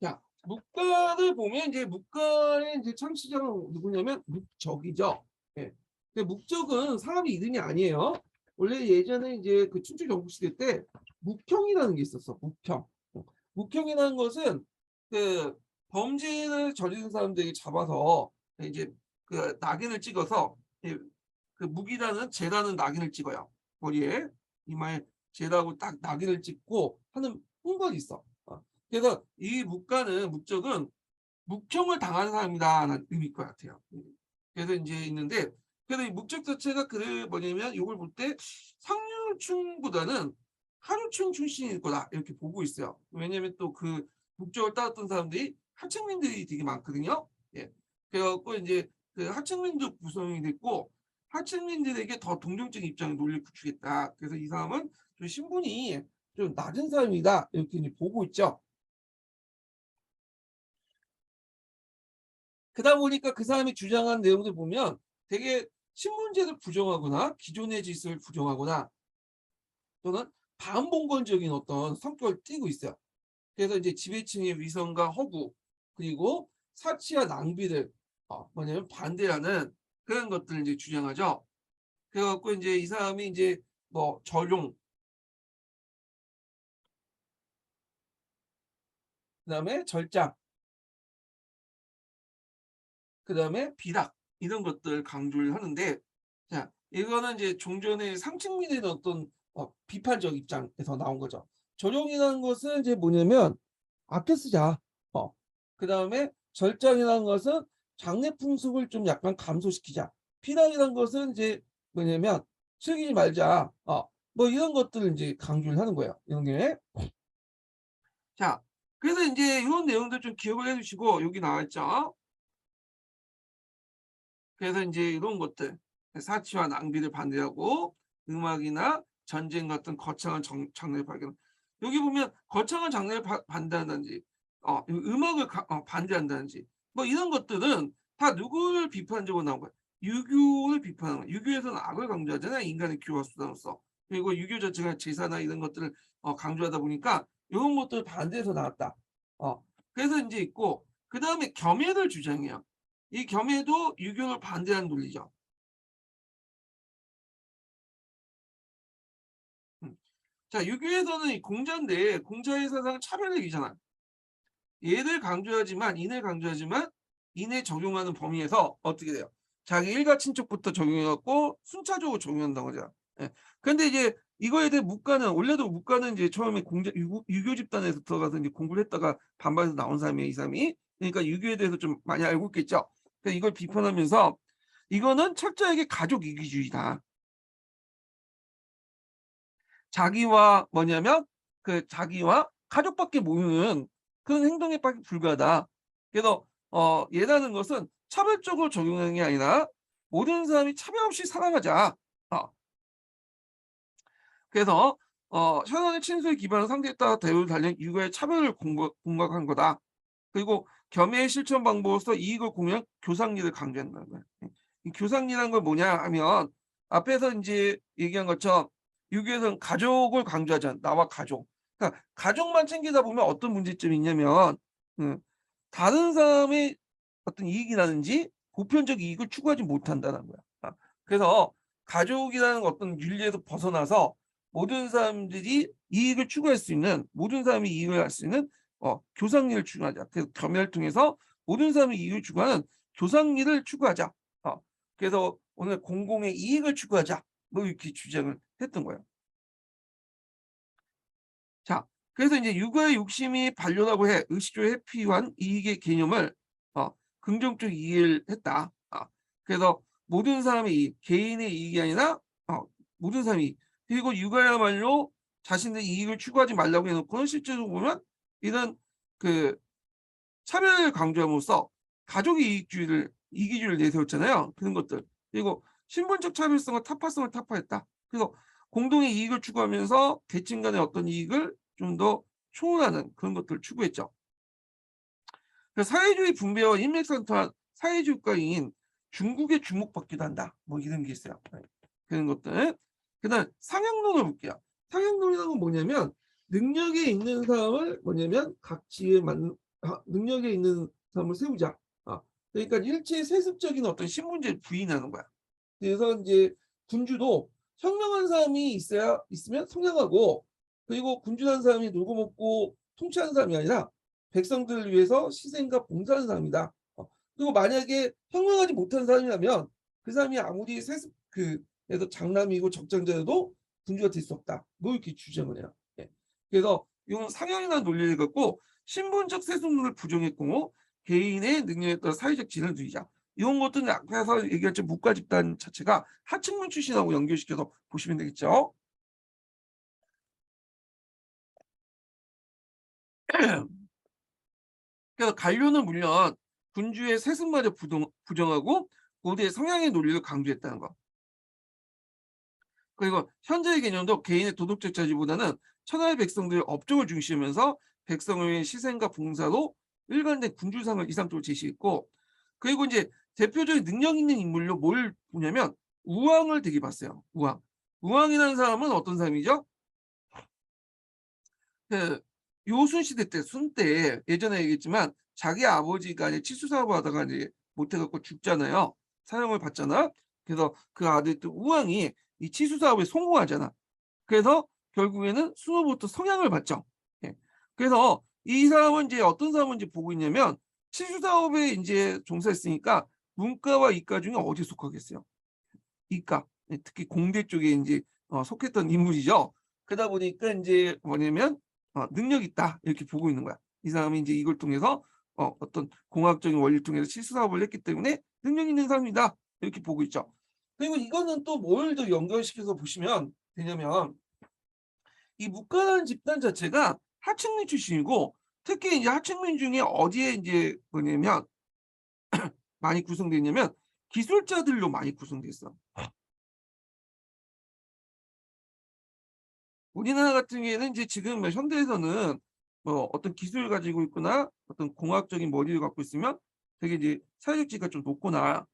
자 묵가를 보면 인제 묵가의 인제 창시자가 누구냐면 묵적이죠. 예. 근데 묵적은 사람 이름이 아니에요. 원래 예전에 인제 그 춘추 전국시대 때 묵형이라는 게 있었어. 묵형. 묵형이라는 것은 그 범죄를 저지른 사람들이 잡아서 이제 그 낙인을 찍어서 이 그 묵이라는 죄라는 낙인을 찍어요. 머리에 이마에 죄라고 딱 낙인을 찍고 하는 훈관이 있어. 그래서 이 묵가는 묵적은 묵형을 당한 사람이다라는 의미일 것 같아요. 그래서 인제 있는데 그래서 이 묵적 자체가 그 뭐냐면 요걸 볼 때 상류층보다는 하류층 출신일 거다 이렇게 보고 있어요. 왜냐면 또 그 묵적을 따랐던 사람들이 하층민들이 되게 많거든요. 예. 그래 갖고 인제 그 하층민족 구성이 됐고 하층민들에게 더 동정적인 입장을 논리를 구축했다. 그래서 이 사람은 좀 신분이 좀 낮은 사람이다 이렇게 이제 보고 있죠. 그러다 보니까 그 사람이 주장한 내용들 보면 되게 신문제를 부정하거나 기존의 질서를 부정하거나 또는 반봉건적인 어떤 성격을 띠고 있어요. 그래서 이제 지배층의 위선과 허구 그리고 사치와 낭비를 뭐냐면 반대하는 그런 것들을 이제 주장하죠. 그래 갖고 이제 이 사람이 이제 뭐 절용 그다음에 절장 그다음에 비락 이런 것들 강조를 하는데 자 이거는 이제 종전의 상층민에 대한 어떤 비판적 입장에서 나온 거죠. 절용이라는 것은 이제 뭐냐면 아껴 쓰자. 그다음에 절장이라는 것은 장래 풍습을 좀 약간 감소시키자. 피랑이라는 것은 이제 뭐냐면 즐기지 말자. 뭐 이런 것들을 이제 강조를 하는 거예요. 이런 게. 자, 그래서 이제 이런 내용들 좀 기억을 해주시고 여기 나와 있죠. 그래서 이제 이런 것들 사치와 낭비를 반대하고 음악이나 전쟁 같은 거창한 장르를 발견. 여기 보면 거창한 장르를 반대한다든지 음악을 반대한다든지 뭐 이런 것들은 다 누구를 비판적으로 나온 거야. 유교를 비판하는 거야. 유교에서는 악을 강조하잖아요. 인간의 교화 수단으로서. 그리고 유교 자체가 제사나 이런 것들을 강조하다 보니까 이런 것들 반대해서 나왔다. 그래서 이제 있고 그 다음에 겸해를 주장해요. 이 겸해도 유교를 반대하는 논리죠. 음. 자, 유교에서는 이 공자인데 공자의 사상은 차별적이잖아. 얘를 강조하지만 인을 강조하지만 인에 적용하는 범위에서 어떻게 돼요? 자기 일가 친척부터 적용해갖고 순차적으로 적용한다고 하죠. 예. 근데 이제 이거에 대해 묵가는 원래도 묵가는 이제 처음에 공자 유교 집단에서 들어가서 이제 공부를 했다가 반발해서 나온 사람이에요, 이 사람이. 그러니까 유교에 대해서 좀 많이 알고 있겠죠. 그러니까 이걸 비판하면서 이거는 철저하게 가족 이기주의다. 자기와 뭐냐면 그 자기와 가족밖에 모르는 그런 행동에 밖에 불과하다. 그래서 예라는 것은 차별적으로 적용하는 게 아니라 모든 사람이 차별 없이 살아가자. 어, 그래서 현안의 친소에 기반한 상대에 따라 대우를 달린 이유의 차별을 공각한 거다. 그리고 겸해의 실천 방법으로서 이익을 공유한 교상리를 강조한다는 거예요. 이 교상리라는 건 뭐냐 하면 앞에서 이제 얘기한 것처럼 유교에서는 가족을 강조하잖아. 나와 가족. 그러니까 가족만 챙기다 보면 어떤 문제점이 있냐면 음, 다른 사람의 어떤 이익이라든지 보편적 이익을 추구하지 못한다는 거야. 그래서 가족이라는 어떤 윤리에서 벗어나서 모든 사람들이 이익을 추구할 수 있는 모든 사람이 이익을 할 수 있는 교상리를 추구하자. 그래서 겸해를 통해서 모든 사람이 이익을 추구하는 교상리를 추구하자. 그래서 오늘 공공의 이익을 추구하자. 뭐 이렇게 주장을 했던 거예요. 자, 그래서 이제 육아의 욕심이 반려라고 해 의식주의 회피한 이익의 개념을 긍정적 이해를 했다. 그래서 모든 사람의 이익, 개인의 이익이 아니라 모든 사람의 이익. 그리고 육아야말로 자신의 이익을 추구하지 말라고 해놓고는 실제로 보면 이런 그 차별을 강조함으로써 가족의 이기주의를 내세웠잖아요. 그런 것들. 그리고 신분적 차별성과 타파성을 타파했다. 그래서 공동의 이익을 추구하면서 계층 간의 어떤 이익을 좀 더 초월하는 그런 것들을 추구했죠. 그래서 사회주의 분배와 인맥센터한 사회주의 국가인 중국에 주목받기도 한다. 뭐 이런 게 있어요. 그런 것들. 그다음 상향론을 볼게요. 상향론이라는 건 뭐냐면 능력이 있는 사람을 뭐냐면 각지에 맞는 능력에 있는 사람을 세우자. 그러니까 일체 세습적인 어떤 신분제를 부인하는 거야. 그래서 이제 군주도 현명한 사람이 있으면 성장하고 그리고 군주라는 사람이 놀고 먹고 통치하는 사람이 아니라 백성들을 위해서 희생과 봉사하는 사람이다. 그리고 만약에 현명하지 못한 사람이라면 그 사람이 아무리 그래서 장남이고 적장자여도 군주가 될 수 없다. 뭐 이렇게 주장을 해요. 예. 그래서 이건 상향이라는 논리를 갖고 신분적 세속론을 부정했고 개인의 능력에 따라 사회적 진을 두이자. 이런 것들은 앞에서 얘기했죠. 묵가 집단 자체가 하층민 출신하고 연결시켜서 보시면 되겠죠. 그래서 관료는 물론 군주의 세습마저 부정하고 고대의 성향의 논리를 강조했다는 거. 그리고 현재의 개념도 개인의 도덕적 자질보다는 천하의 백성들의 업적을 중시하면서 백성을 위해 희생과 봉사로 일관된 군주상을 이상적으로 제시했고 그리고 이제 대표적인 능력 있는 인물로 뭘 보냐면 우왕을 되게 봤어요. 우왕. 우왕이라는 사람은 어떤 사람이죠? 그 요순 시대 때 순 때 예전에 얘기했지만 자기 아버지가 이제 치수 사업을 하다가 이제 못해 갖고 죽잖아요. 사형을 받잖아. 그래서 그 아들 또 우왕이 이 치수 사업에 성공하잖아. 그래서 결국에는 순후부터 성향을 받죠. 예. 그래서 이 사람은 이제 어떤 사람을 이제 보고 있냐면 치수 사업에 인제 종사했으니까 문과와 이과 중에 어디에 속하겠어요? 이과. 예, 특히 공대 쪽에 인제 속했던 인물이죠. 그러다 보니까 인제 뭐냐면 '능력 있다.' 이렇게 보고 있는 거야. 이 사람이 인제 이걸 통해서 어떤 공학적인 원리를 통해서 치수 사업을 했기 때문에 '능력 있는 사람이다.' 이렇게 보고 있죠. 그리고 이거는 또 뭘 더 연결시켜서 보시면 되냐면 이 묵가라는 집단 자체가 하층민 출신이고 특히 이제 하층민 중에 어디에 인제 뭐냐면 많이 구성되어 있냐면 기술자들로 많이 구성돼 있어. 우리나라 같은 경우에는 이제 지금 뭐 현대에서는 뭐 어떤 기술을 가지고 있거나 어떤 공학적인 머리를 갖고 있으면 되게 이제 사회적 지위가 좀 높거나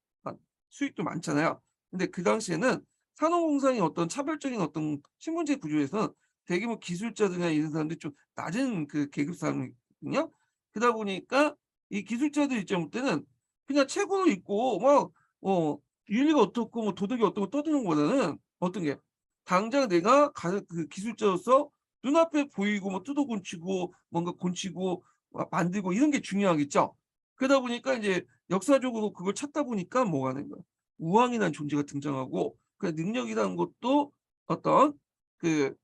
수익도 많잖아요. 근데 그 당시에는 산업공상의 어떤 차별적인 어떤 신분제 구조에서 대규모 기술자들이나 이런 사람들이 좀 낮은 그 계급 사람이거든요. 그러다 보니까 이 기술자들 입장 볼 때는 그냥 책으로 읽고 막 윤리가 어떻고 뭐 도덕이 어떻고 떠드는 것보다는 어떤 게 당장 내가 그 기술자로서 눈앞에 보이고 뭐 뜯어 고치고 뭔가 고치고 만들고 이런 게 중요하겠죠. 그러다 보니까 인제 역사적으로 그걸 찾다 보니까 뭐가 된 거야. 우왕이라는 존재가 등장하고 그 능력이라는 것도 어떤 그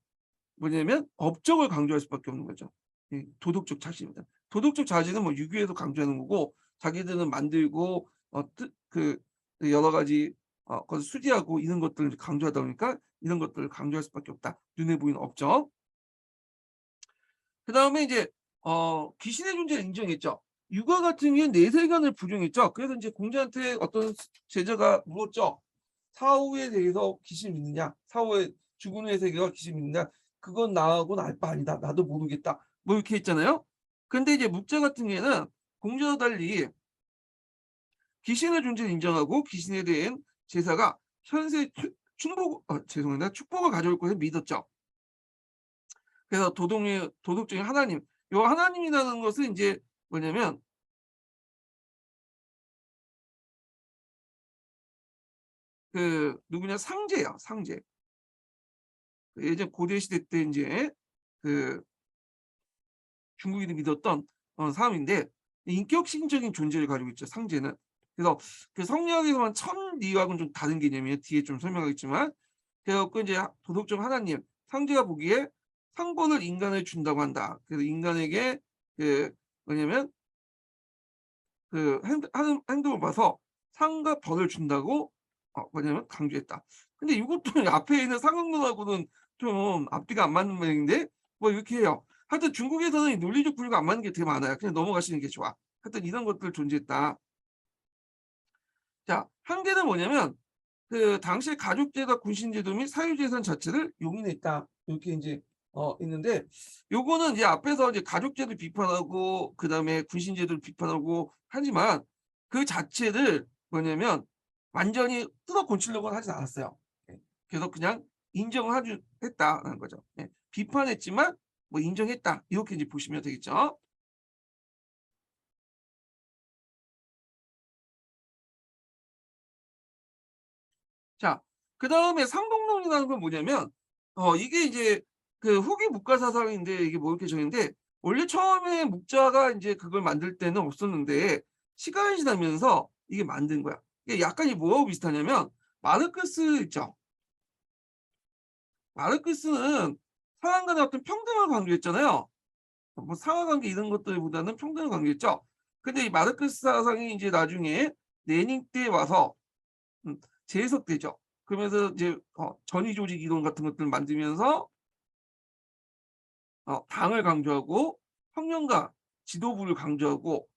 뭐냐면 업적을 강조할 수밖에 없는 거죠. 이 도덕적 자질입니다. 도덕적 자질은 뭐 유교에서 강조하는 거고 자기들은 만들고 뜻 여러 가지 그걸 수리하고 이런 것들을 강조하다 보니까 이런 것들을 강조할 수밖에 없다. 눈에 보이는 업적. 그다음에 이제 귀신의 존재를 인정했죠. 육아 같은 경우에는 내세관을 부정했죠. 그래서 인제 공자한테 어떤 제자가 물었죠. "사후에 대해서 귀신 믿느냐? 사후에 죽은 후의 세계와 귀신 믿느냐? 그건 나하고는 알 바 아니다. 나도 모르겠다." 뭐 이렇게 했잖아요. 근데 이제 묵자 같은 경우에는 공자와 달리 귀신의 존재를 인정하고 귀신에 대한 제사가 현세 죄송합니다. 축복을 가져올 것을 믿었죠. 그래서 도덕 중에 하나님, 요 하나님이라는 것은 인제 뭐냐면 그 누구냐 상제예요, 상제. 그 예전 고대 시대 때 인제 그 중국인이 믿었던 사람인데 인격신적인 존재를 가지고 있죠, 상제는. 그래서 그 성리학에서만 천리학은 좀 다른 개념이에요. 뒤에 좀 설명하겠지만. 그래 갖고 인제 도덕적 하나님, 상제가 보기에 상벌을 인간에 준다고 한다. 그래서 인간에게 그 뭐냐면 하는 행동을 봐서 상과 벌을 준다고 뭐냐면 강조했다. 근데 이것도 앞에 있는 상응론하고는 좀 앞뒤가 안 맞는 모양인데 뭐 이렇게 해요. 하여튼 중국에서는 이 논리적 분류가 안 맞는 게 되게 많아요. 그냥 넘어가시는 게 좋아. 하여튼 이런 것들 존재했다. 자, 한계는 뭐냐면 그 당시에 가족제가 군신제도 및 사유재산 자체를 용인했다. 이렇게 인제 있는데 요거는 이제 앞에서 이제 가족제도 비판하고 그다음에 군신제도를 비판하고 하지만 그 자체를 뭐냐면 완전히 뜯어 고치려고는 하진 않았어요. 예. 그래서 그냥 인정하주 했다라는 거죠. 예. 비판했지만 뭐 인정했다. 이렇게 이제 보시면 되겠죠. 자, 그다음에 상동론이라는 건 뭐냐면 이게 이제 그 후기 묵가 사상인데 이게 뭐 이렇게 정했는데 원래 처음에 묵자가 인제 그걸 만들 때는 없었는데 시간이 지나면서 이게 만든 거야. 이게 약간 이 뭐하고 비슷하냐면 마르크스 있죠. 마르크스는 사람 간의 어떤 평등을 강조했잖아요. 뭐 상하관계 이런 것들보다는 평등을 강조했죠. 근데 이 마르크스 사상이 인제 나중에 레닌 때 와서 재해석되죠. 그러면서 이제 전위 조직 이론 같은 것들을 만들면서 당을 강조하고 혁명가 지도부를 강조하고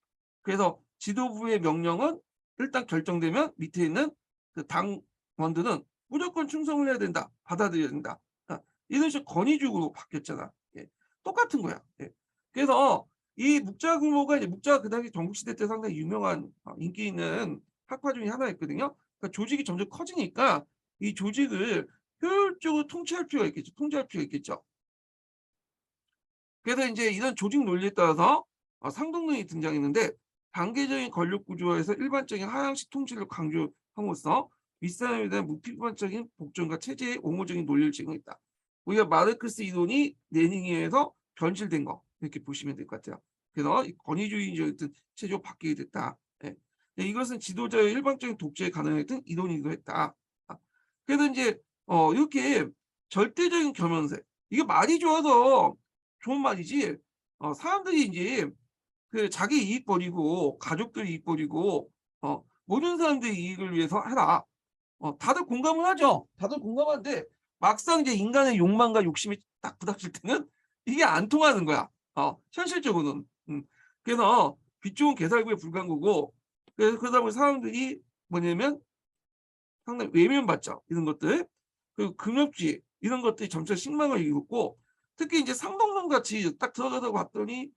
그래서 지도부의 명령은 일단 결정되면 밑에 있는 그 당원들은 무조건 충성을 해야 된다. 받아들여야 된다. 이런 식으로 권위주의로 바뀌었잖아. 예. 똑같은 거야. 예. 그래서 이 묵자구모가 이제 묵자가 그 당시 전국시대 때 상당히 유명한 인기 있는 학파 중에 하나였거든요. 그러니까 조직이 점점 커지니까 이 조직을 효율적으로 통치할 필요가 있겠죠. 통제할 필요가 있겠죠. 그래서 인제 이런 조직 논리에 따라서 상동론이 등장했는데 단계적인 권력 구조에서 일반적인 하향식 통치를 강조함으로써 윗사람에 대한 무비판적인 복종과 체제의 옹호적인 논리를 제공했다. 우리가 마르크스 이론이 레닌에 의해서 변질된 거 이렇게 보시면 될 것 같아요. 그래서 이 권위주의적인 체제로 바뀌게 됐다. 예. 예, 이것은 지도자의 일방적인 독재에 가능했던 이론이기도 했다. 아 그래서 인제 이렇게 절대적인 겸연세 이게 말이 좋아서 좋은 말이지 사람들이 인제 그 자기 이익 버리고 가족들 이익 버리고 모든 사람들의 이익을 위해서 해라. 다들 공감을 하죠. 다들 공감하는데 막상 이제 인간의 욕망과 욕심이 딱 부닥칠 때는 이게 안 통하는 거야. 현실적으로는. 그래서 빛 좋은 개살구에 불과한 거고 그러다 보니 사람들이 뭐냐면 상당히 외면받죠. 이런 것들. 그리고 금욕주의 이런 것들이 점차 식망을 이뤘고 특히 인제 상동론 같이 딱 들어가서 봤더니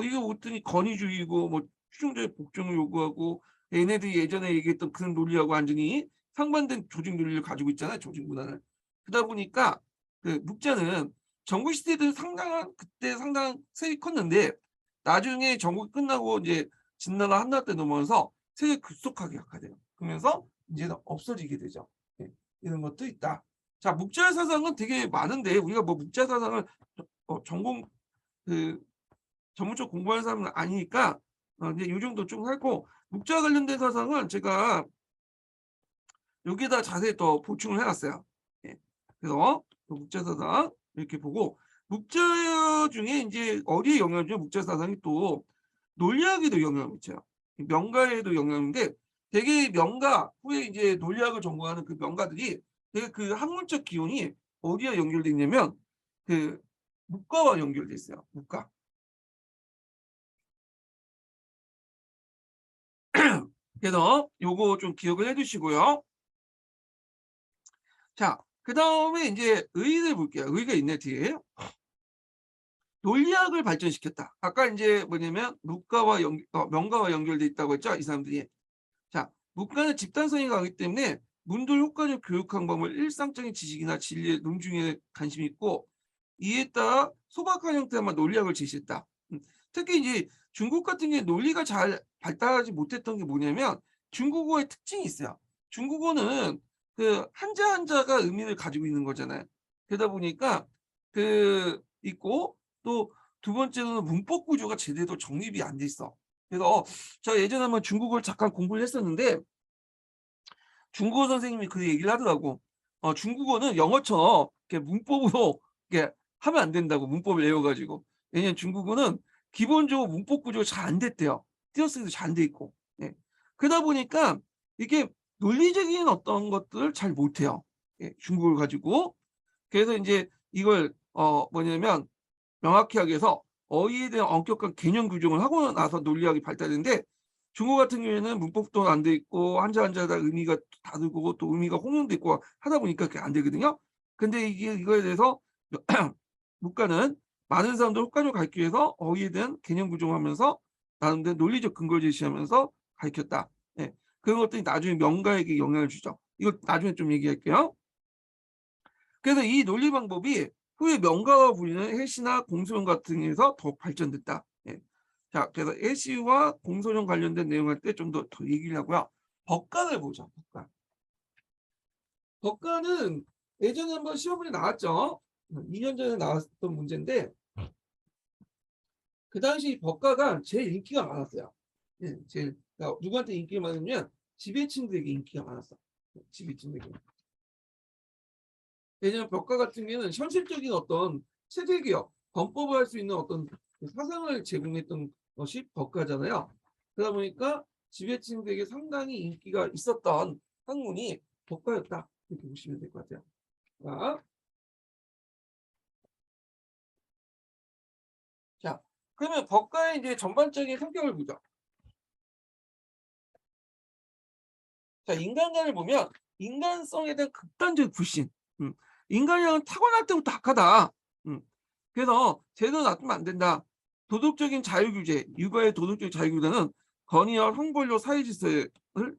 이게 봤더니 권위주의고 뭐 추종자의 복종을 요구하고 얘네들이 예전에 얘기했던 그런 논리하고 완전히 상반된 조직 논리를 가지고 있잖아요, 조직 문화를. 그러다 보니까 그 묵자는 전국 시대도 상당한 그때 상당한 세력이 컸는데 나중에 전국이 끝나고 인제 진나라 한나라 때 넘어가면서 세력이 급속하게 약화돼요. 그러면서 인제는 없어지게 되죠. 예. 이런 것도 있다. 자, 묵자 사상은 되게 많은데 우리가 뭐 묵자 사상을 전공 그 전문적으로 공부하는 사람은 아니니까 이제 요 정도 좀 하고 묵자 관련된 사상은 제가 여기에다 자세히 더 보충을 해 놨어요. 예. 그래서 그 묵자 사상 이렇게 보고 묵자 중에 인제 어디에 영향을 줘요? 묵자 사상이 또 논리학에도 영향을 미쳐요. 명가에도 영향인데 되게 명가 후에 이제 논리학을 전공하는 그 명가들이 되게 그 학문적 기운이 어디와 연결돼 있냐면 그 문과와 연결돼 있어요. 문과. 그래서 요거 좀 기억을 해 두시고요. 자, 그다음에 인제 의의를 볼게요. 의의가 있네 뒤에. 논리학을 발전시켰다. 아까 인제 뭐냐면 문과와 명가와 연결돼 있다고 했죠, 이 사람들이. 자, 문과는 집단성이 강하기 때문에 문도를 효과적 교육 방법을 일상적인 지식이나 진리의 논중에 관심이 있고 이에 따라 소박한 형태만 논리학을 제시했다. 특히 이제 중국 같은 경우에 논리가 잘 발달하지 못했던 게 뭐냐면 중국어의 특징이 있어요. 중국어는 그 한자 한자가 의미를 가지고 있는 거잖아요. 그러다 보니까 그 있고 또 두 번째로는 문법 구조가 제대로 정립이 안 돼 있어. 그래서 제가 예전에 한번 중국어를 잠깐 공부를 했었는데 중국어 선생님이 그 얘기를 하더라고. 중국어는 영어처럼 이렇게 문법으로 이렇게 하면 안 된다고 문법을 외워 가지고. 왜냐면 중국어는 기본적으로 문법 구조가 잘 안 됐대요. 띄어쓰기도 잘 안 돼 있고. 예. 그러다 보니까 이게 논리적인 어떤 것들을 잘 못해요. 예, 중국어를 가지고. 그래서 인제 이걸 뭐냐면 명확히 하기 위해서 어휘에 대한 엄격한 개념 규정을 하고 나서 논리학이 발달했는데 중국 같은 경우에는 문법도 안 돼 있고 한자 한자마다 의미가 다르고 또 의미가 혼용돼 있고 하다 보니까 그게 안 되거든요. 근데 이게 이거에 대해서 문과는 많은 사람들을 효과적으로 가르치기 위해서 어휘에 대한 개념 구정하면서 나름대로 논리적 근거를 제시하면서 가르쳤다. 예. 그런 것들이 나중에 명가에게 영향을 주죠. 이거 나중에 좀 얘기할게요. 그래서 이 논리 방법이 후에 명가와 불리는 해시나 공소령 같은 데서 더욱 발전됐다. 예. 자, 그래서 해시와 공소령 관련된 내용할 때 좀 더 얘기를 하고요. 법관을 보죠. 법관. 법관은 예전에 한번 시험 문제 나왔죠. 2년 전에 나왔던 문제인데 그 당시 법가가 제일 인기가 많았어요. 예, 제일 그러니까 누구한테 인기가 많으면 지배층들에게 인기가 많았어. 지배층들에게. 왜냐하면 법과 같은 경우에는 현실적인 어떤 체제 개혁, 범법을 할 수 있는 어떤 그 사상을 제공했던 것이 법과잖아요. 그러다 보니까 지배층들에게 상당히 인기가 있었던 학문이 법과였다. 이렇게 보시면 될 것 같아요. 자, 자, 그러면 법과의 이제 전반적인 성격을 보죠. 자, 인간관을 보면 인간성에 대한 극단적 불신. 음. 인간이란 타고날 때부터 악하다. 음. 그래서 제대로 놔두면 안 된다. 도덕적인 자유규제, 육아의 도덕적인 자유규제는 건의와 형벌로 사회질서를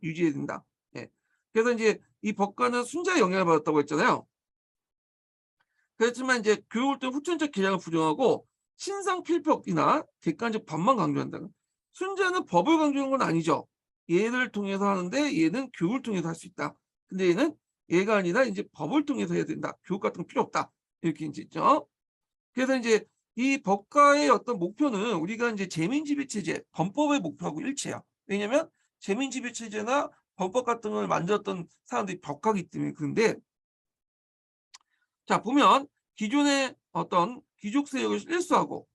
유지해야 된다. 예. 그래서 이제 이 법과는 순자의 영향을 받았다고 했잖아요. 그렇지만 이제 교육을 때 후천적 계량을 부정하고 신상 필법이나 객관적 법만 강조한다. 순자는 법을 강조하는 건 아니죠. 얘를 통해서 하는데 얘는 교육을 통해서 할 수 있다. 근데 얘는 얘가 아니라 이제 법을 통해서 해야 된다. 교육 같은 거 필요 없다. 이렇게 이제 있죠. 그래서 이제 이 법과의 어떤 목표는 우리가 이제 재민지배 체제, 범법의 목표하고 일치해요. 왜냐하면 재민지배 체제나 범법 같은 걸 만들었던 사람들이 법과이기 때문에. 그런데 자 보면 기존의 어떤 귀족 세력을 일수하고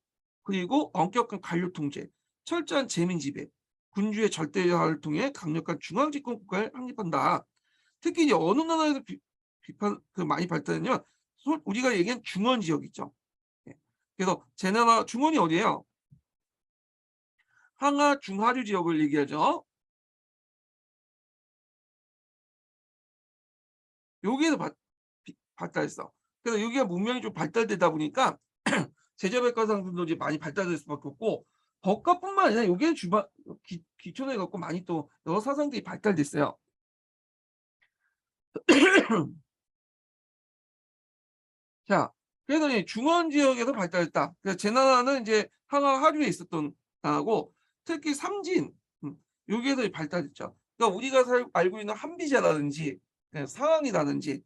그리고 엄격한 관료 통제, 철저한 재민 지배, 군주의 절대화를 통해 강력한 중앙 집권 국가를 확립한다. 특히 이제 어느 나라에서 비판 많이 발달했냐면 우리가 얘기한 중원 지역 있죠. 예. 그래서 제 나라 중원이 어디예요? 항하 중하류 지역을 얘기하죠. 여기에서 발달했어. 그래서 여기가 문명이 좀 발달되다 보니까 제자백과상들도 이제 많이 발달될 수밖에 없고 법과뿐만 아니라 여기에 기초해 갖고 많이 또 여러 사상들이 발달됐어요. 자, 그래서 이 중원 지역에서 발달했다. 그래서 제 나라는 이제 항하 하류에 있었던 나라고 특히 삼진 여기에서 발달했죠. 그러니까 우리가 알고 있는 한비자라든지 사항이라든지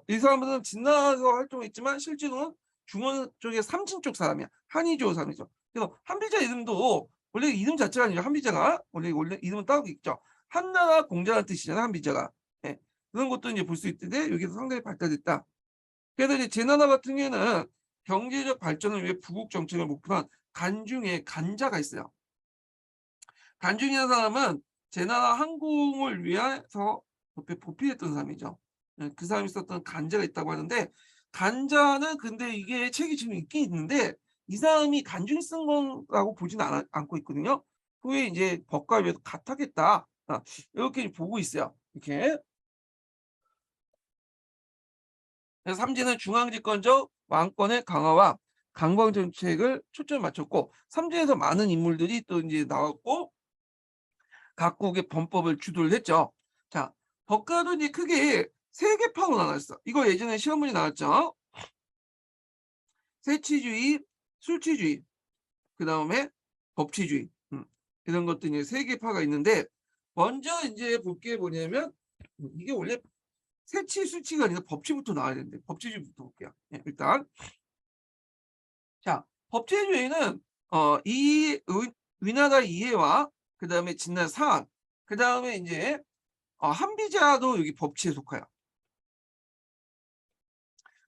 이 사람들은 진나라에서 활동했지만 실제로는 중원 쪽의 삼진 쪽 사람이야. 한이조 사람이죠. 그래서 한비자 이름도 원래 이름 자체가 아니죠. 한비자가 원래 이름은 따로 있죠. 한나라 공자라는 뜻이잖아. 한비자가. 예. 그런 것도 이제 볼 수 있는데 여기서 상당히 발달됐다. 그래서 이제 제나라 같은 경우에는 경제적 발전을 위해 부국 정책을 목표로 한 간중에 간자가 있어요. 간중이라는 사람은 제나라 항공을 위해서 보필했던 사람이죠. 그 사람이 썼던 간자가 있다고 하는데 간자는 근데 이게 책이 지금 있긴 있는데 이 사람이 간중이 쓴 거라고 보지는 않고 있거든요. 후에 이제 법과에 비해서 같았겠다. 이렇게 보고 있어요. 이렇게. 그래서 삼진은 중앙집권적 왕권의 강화와 강광 정책을 초점을 맞췄고 삼진에서 많은 인물들이 또 이제 나왔고 각국의 범법을 주도를 했죠. 자, 법과도 이제 크게 세 개파로 나눴어. 이거 예전에 시험 문제 나왔죠. 세치주의, 술치주의, 그 다음에 법치주의. 이런 것들이 이제 세 개파가 있는데 먼저 이제 볼 게 뭐냐면 이게 원래 세치, 술치가 아니라 법치부터 나와야 되는데 법치주의부터 볼게요. 일단 자, 법제주의는 위나라 이해와 그다음에 진나라 상한, 그다음에 이제 한비자도 여기 법치에 속해요.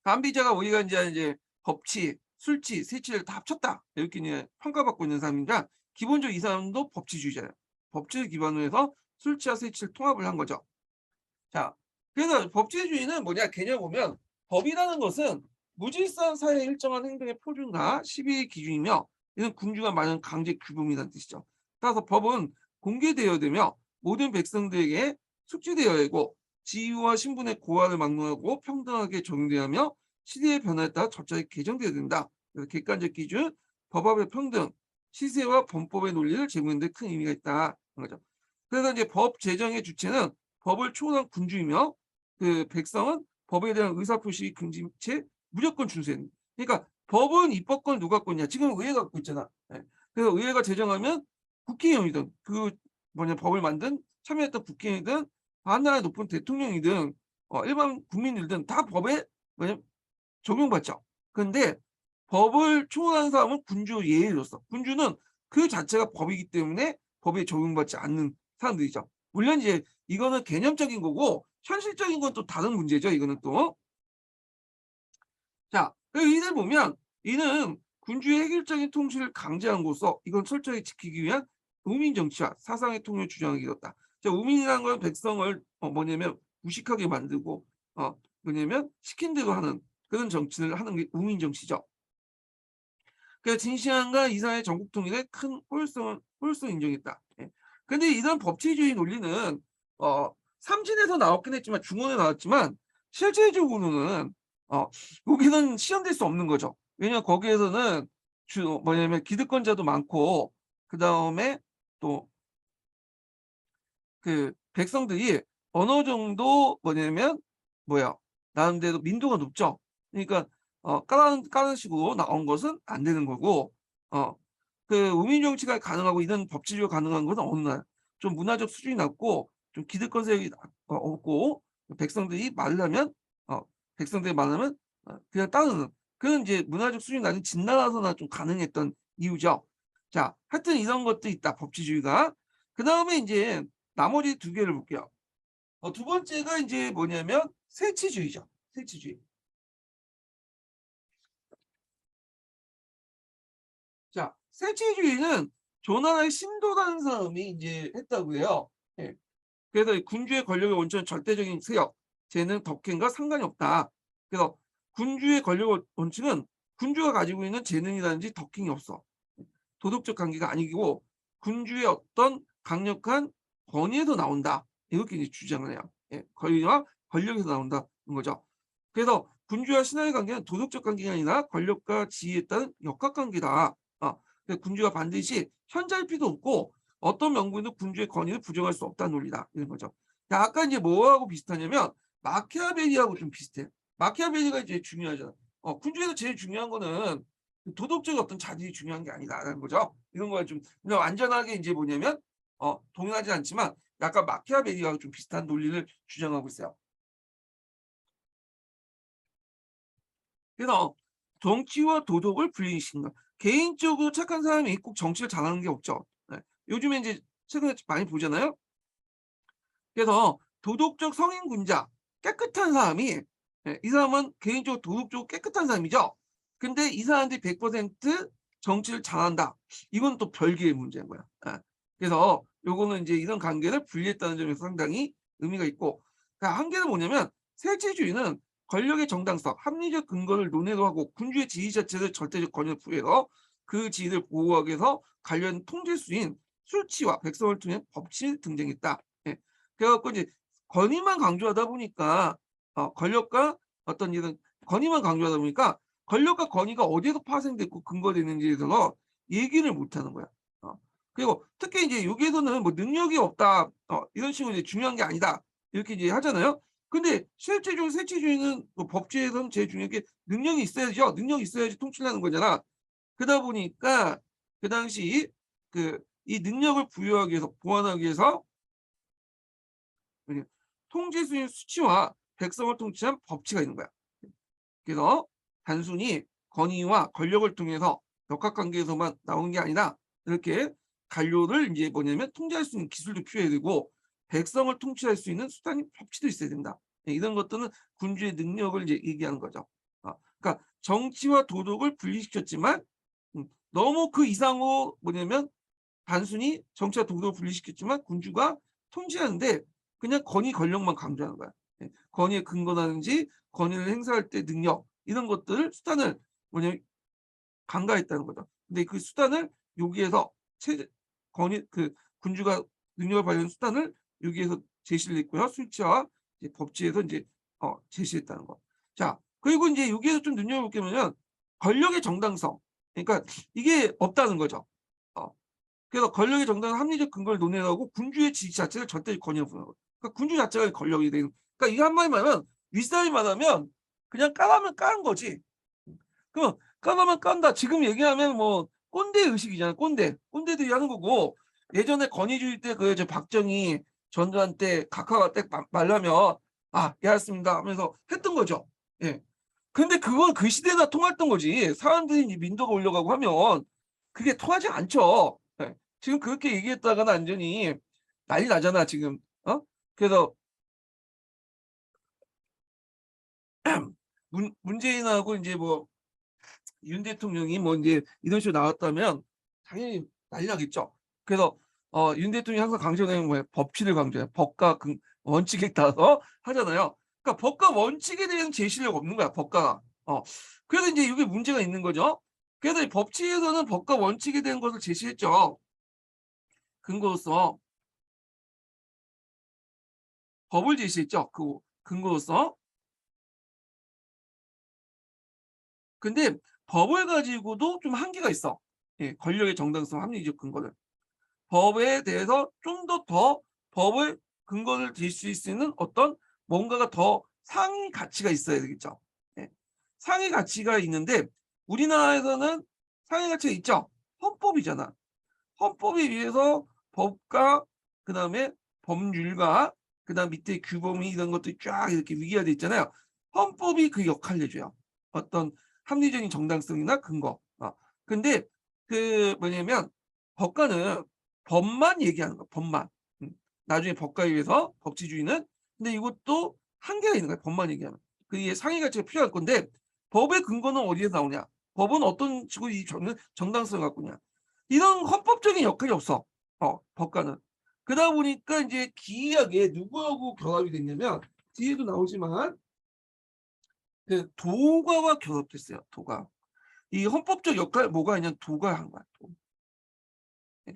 한비자가 우리가 이제 법치, 술치, 세치를 다 합쳤다 이렇게 이제 평가받고 있는 사람이니까 기본적으로 이 사람도 법치주의자예요. 법치를 기반으로 해서 술치와 세치를 통합을 한 거죠. 자, 그래서 법치주의는 뭐냐 개념 보면 법이라는 것은 무질서한 사회의 일정한 행동의 표준과 시비의 기준이며 이는 군주가 말하는 강제 규범이라는 뜻이죠. 따라서 법은 공개되어야 되며 모든 백성들에게 숙지되어야 하고 지위와 신분의 고하를 막론하고 평등하게 적용되어야 하며 시대의 변화에 따라 적절히 개정되어야 된다. 그래서 객관적 기준, 법압의 평등, 시세와 범법의 논리를 제공하는 데 큰 의미가 있다. 거죠. 그래서 이제 법 제정의 주체는 법을 초월한 군주이며 그 백성은 법에 대한 의사표시 금지 채 무조건 준수해야 됩니다. 그러니까 법은 입법권 누가 갖고 있냐? 지금 의회가 갖고 있잖아. 그래서 의회가 제정하면 국회의원이든 법을 만든 참여했던 국회의원이든 한나라의 높은 대통령이든 일반 국민들든 다 법에 적용받죠. 그런데 법을 초월한 사람은 군주 예의로서 군주는 그 자체가 법이기 때문에 법에 적용받지 않는 사람들이죠. 물론 이제 이거는 개념적인 거고 현실적인 건 또 다른 문제죠. 이거는 또. 자, 이를 보면 이는 군주의 획일적인 통치를 강제한 것으로 이건 철저히 지키기 위한 우민 정치와 사상의 통일을 주장하게 되었다. 자, 우민이라는 건 백성을 뭐냐면 무식하게 만들고 뭐냐면 시킨 대로 하는 그런 정치를 하는 게 우민 정치죠. 그래서 진시황과 이사의 전국 통일에 큰 효율성을 인정했다. 그런데 이런 법치주의 논리는 삼진에서 나왔긴 했지만 중원에 나왔지만 실제적으로는 여기는 실현될 수 없는 거죠. 왜냐하면 거기에서는 뭐냐면 기득권자도 많고 그다음에 또 그 백성들이 어느 정도 뭐냐면 나름대로 민도가 높죠. 그러니까 까는 식으로 나온 것은 안 되는 거고 그 우민 정치가 가능하고 이런 법치주의가 가능한 것은 어느 날 좀 문화적 수준이 낮고 좀 기득권 세력이 없고 백성들이 말하면 백성들이 말하면 그냥 따르는 그런 이제 문화적 수준이 낮은 진나라서나 좀 가능했던 이유죠. 자, 하여튼 이런 것도 있다. 법치주의가. 그다음에 이제 나머지 두 개를 볼게요. 두 번째가 이제 뭐냐면 세치주의죠. 세치주의. 자, 세치주의는 조나라의 신도라는 사람이 이제 했다고 해요. 예. 그래서 군주의 권력의 원천은 절대적인 세력, 재능, 덕행과 상관이 없다. 그래서 군주의 권력 원칙은 군주가 가지고 있는 재능이라든지 덕행이 없어. 도덕적 관계가 아니고 군주의 어떤 강력한 권위에서 나온다. 이렇게 이제 주장을 해요. 예, 권위와 권력에서 나온다는 거죠. 그래서 군주와 신하의 관계는 도덕적 관계가 아니라 권력과 지위에 따른 역학관계다. 군주가 반드시 현자일 필요도 없고 어떤 명분도 군주의 권위를 부정할 수 없다는 논리다. 이런 거죠. 자, 아까 이제 뭐하고 비슷하냐면 마키아벨리하고 좀 비슷해. 마키아벨리가 이제 중요하잖아. 군주에서 제일 중요한 거는 도덕적 어떤 자질이 중요한 게 아니다라는 거죠. 이런 걸 좀 완전하게 이제 뭐냐면 동일하지 않지만 약간 마키아벨리하고 좀 비슷한 논리를 주장하고 있어요. 그래서 정치와 도덕을 분리시킨 거. 개인적으로 착한 사람이 꼭 정치를 잘하는 게 없죠. 네. 요즘에 이제 최근에 많이 보잖아요. 그래서 도덕적 성인군자, 깨끗한 사람이 이 사람은 개인적으로 도덕적으로 깨끗한 사람이죠. 근데 이 사람들이 100% 정치를 잘한다. 이건 또 별개의 문제인 거야. 그래서 요거는 이제 이런 관계를 분리했다는 점에서 상당히 의미가 있고 한계는 뭐냐면 세치주의는 권력의 정당성, 합리적 근거를 논의로 하고 군주의 지위 자체를 절대적 권위를 부여해서 그 지위를 보호하기 위해서 관련 통제수인 술치와 백성을 통해 법치를 등장했다. 예. 그래갖고 이제 권위만 강조하다 보니까 권력과 어떤 이런 권위만 강조하다 보니까 권력과 권위가 어디에서 파생됐고 근거되는지에 대해서 얘기를 못 하는 거야. 그리고 특히 이제 여기에서는 뭐 능력이 없다, 이런 식으로 이제 중요한 게 아니다. 이렇게 이제 하잖아요. 근데 실제적으로 세치주의는 뭐 법치에서는 제일 중요한 게 능력이 있어야죠. 능력이 있어야지 통치를 하는 거잖아. 그러다 보니까 그 당시 이 능력을 부여하기 위해서 보완하기 위해서 통제수의 수치와 백성을 통치한 법치가 있는 거야. 그래서 단순히 권위와 권력을 통해서 역학관계에서만 나오는 게 아니라 이렇게 관료를 이제 뭐냐면 통제할 수 있는 기술도 필요해야 되고 백성을 통치할 수 있는 수단이 법치도 있어야 된다. 이런 것들은 군주의 능력을 이제 얘기하는 거죠. 그러니까 정치와 도덕을 분리시켰지만 너무 그 이상으로 뭐냐면 단순히 정치와 도덕을 분리시켰지만 군주가 통치하는데 그냥 권위 권력만 강조하는 거야. 권위에 근거라든지 권위를 행사할 때 능력 이런 것들을 수단을 뭐냐면 간과했다는 거죠. 근데 그 수단을 여기에서 권위 군주가 능력을 발휘하는 수단을 여기에서 제시를 했고요. 술치와 이제 법치에서 이제 제시했다는 거. 자, 그리고 이제 여기에서 좀 눈여겨볼 게 뭐냐면 권력의 정당성. 그러니까 이게 없다는 거죠. 그래서 권력의 정당한 합리적 근거를 논의하고 군주의 지지 자체를 절대적 권위로 부여하는 거예요. 그러니까 군주 자체가 권력이 되는. 그러니까 이게 한마디 말하면 윗사람이 말하면 그냥 까라면 까는 거지. 그럼 까라면 깐다. 지금 얘기하면 뭐 꼰대 의식이잖아. 꼰대들이 하는 거고 예전에 권위주의 때 그 박정희 전두환 때 각하가 딱 말라면 예 알았습니다 하면서 했던 거죠. 예. 근데 그건 그 시대나 통했던 거지. 사람들이 이제 민도가 올려가고 하면 그게 통하지 않죠. 예. 지금 그렇게 얘기했다가는 완전히 난리 나잖아 지금. 그래서 문재인하고 이제 뭐 윤 대통령이 뭐 이제 이런 식으로 나왔다면 당연히 난리 나겠죠. 그래서 윤 대통령이 항상 강조하는 뭐예요? 법치를 강조해요. 법과 원칙에 따라서 하잖아요. 그러니까 법과 원칙에 대한 제시력 없는 거야, 법과가. 그래서 이제 이게 문제가 있는 거죠. 그래서 이 법치에서는 법과 원칙에 대한 것을 제시했죠. 근거로서 법을 제시했죠. 근거로서. 근데 법을 가지고도 좀 한계가 있어. 예, 권력의 정당성, 합리적 근거는. 법에 대해서 좀 더 법을 근거를 들 수 있는 어떤 뭔가가 더 상위 가치가 있어야 되겠죠. 예. 상위 가치가 있는데 우리나라에서는 상위 가치가 있죠. 헌법이잖아. 헌법에 의해서 법과 그다음에 법률과 그다음 밑에 규범이 이런 것들이 쫙 이렇게 위기화돼 있잖아요. 헌법이 그 역할을 해줘요. 어떤 합리적인 정당성이나 근거. 근데 그 뭐냐면 법과는 법만 얘기하는 거야. 법만. 음. 나중에 법과에 의해서 법치주의는 근데 이것도 한계가 있는 거야. 법만 얘기하면. 그게 상위 가치가 필요할 건데 법의 근거는 어디에서 나오냐? 법은 어떤 식으로 이 정당성을 갖고 있냐? 이런 헌법적인 역할이 없어. 법과는. 그러다 보니까 이제 기이하게 누구하고 결합이 됐냐면 뒤에도 나오지만 그 도가와 결합됐어요. 도가. 이 헌법적 역할 뭐가 있냐면 도가 한 거야. 도. 예.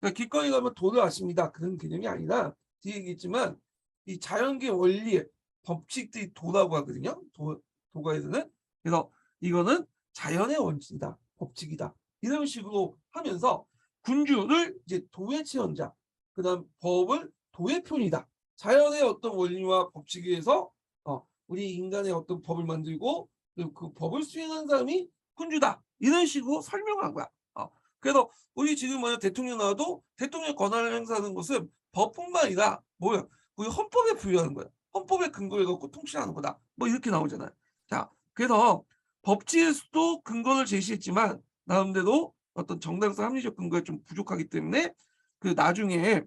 그러니까 길거리 가면 도를 아십니다. 그런 개념이 아니라 뒤에 얘기했지만 이 자연계 원리의 법칙들이 도라고 하거든요. 도가에서는. 그래서 이거는 자연의 원칙이다. 법칙이다. 이런 식으로 하면서 군주를 이제 도의 체험자, 그다음 법을 도의 표현이다. 자연의 어떤 원리와 법칙에 의해서 우리 인간의 어떤 법을 만들고 그 법을 수행하는 사람이 군주다. 이런 식으로 설명한 거야. 그래서 우리 지금 만약 대통령 나와도 대통령 권한을 행사하는 것은 법뿐만 아니라 뭐야? 우리 헌법에 부여하는 거야. 헌법에 근거해 갖고 통치하는 거다. 뭐 이렇게 나오잖아요. 자, 그래서 법치에서도 근거를 제시했지만 나름대로 어떤 정당성 합리적 근거가 좀 부족하기 때문에 그 나중에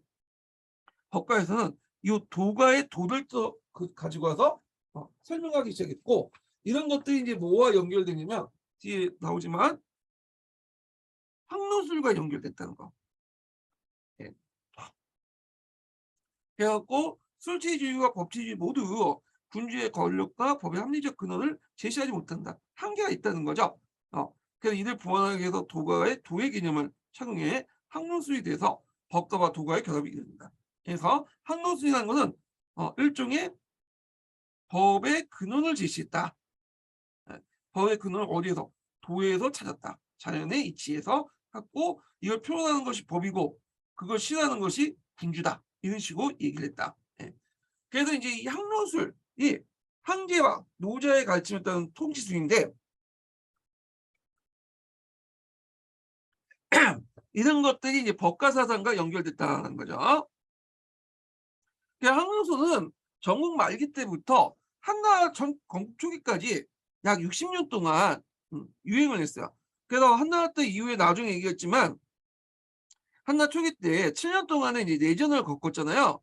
법과에서는 이 도가의 도를 또 가지고 와서 설명하기 시작했고 이런 것들이 이제 뭐와 연결되냐면 뒤에 나오지만 항로술과 연결됐다는 거. 예. 그래갖고 술치주의와 법치주의 모두 군주의 권력과 법의 합리적 근원을 제시하지 못한다. 한계가 있다는 거죠. 그래서 이들 보완하기 위해서 도가의 도의 개념을 착용해 항로술에 대해서 법과와 도가의 결합이 이루어진다. 그래서 항로술이라는 것은 일종의 법의 근원을 제시했다. 예. 법의 근원을 어디에서? 도에서 찾았다. 자연의 이치에서 갖고 이걸 표현하는 것이 법이고 그걸 실현하는 것이 군주다. 이런 식으로 얘기를 했다. 예. 그래서 이제 이 항로술이 황제와 노자의 가르침에 따른 통치술인데 이런 것들이 이제 법과 사상과 연결됐다는 거죠. 항로술은 전국 말기 때부터 한나라 건국 초기까지 약 60년 동안 유행을 했어요. 그래서 한나라 때 이후에 나중에 얘기했지만 한나라 초기 때 7년 동안에 이제 내전을 겪었잖아요.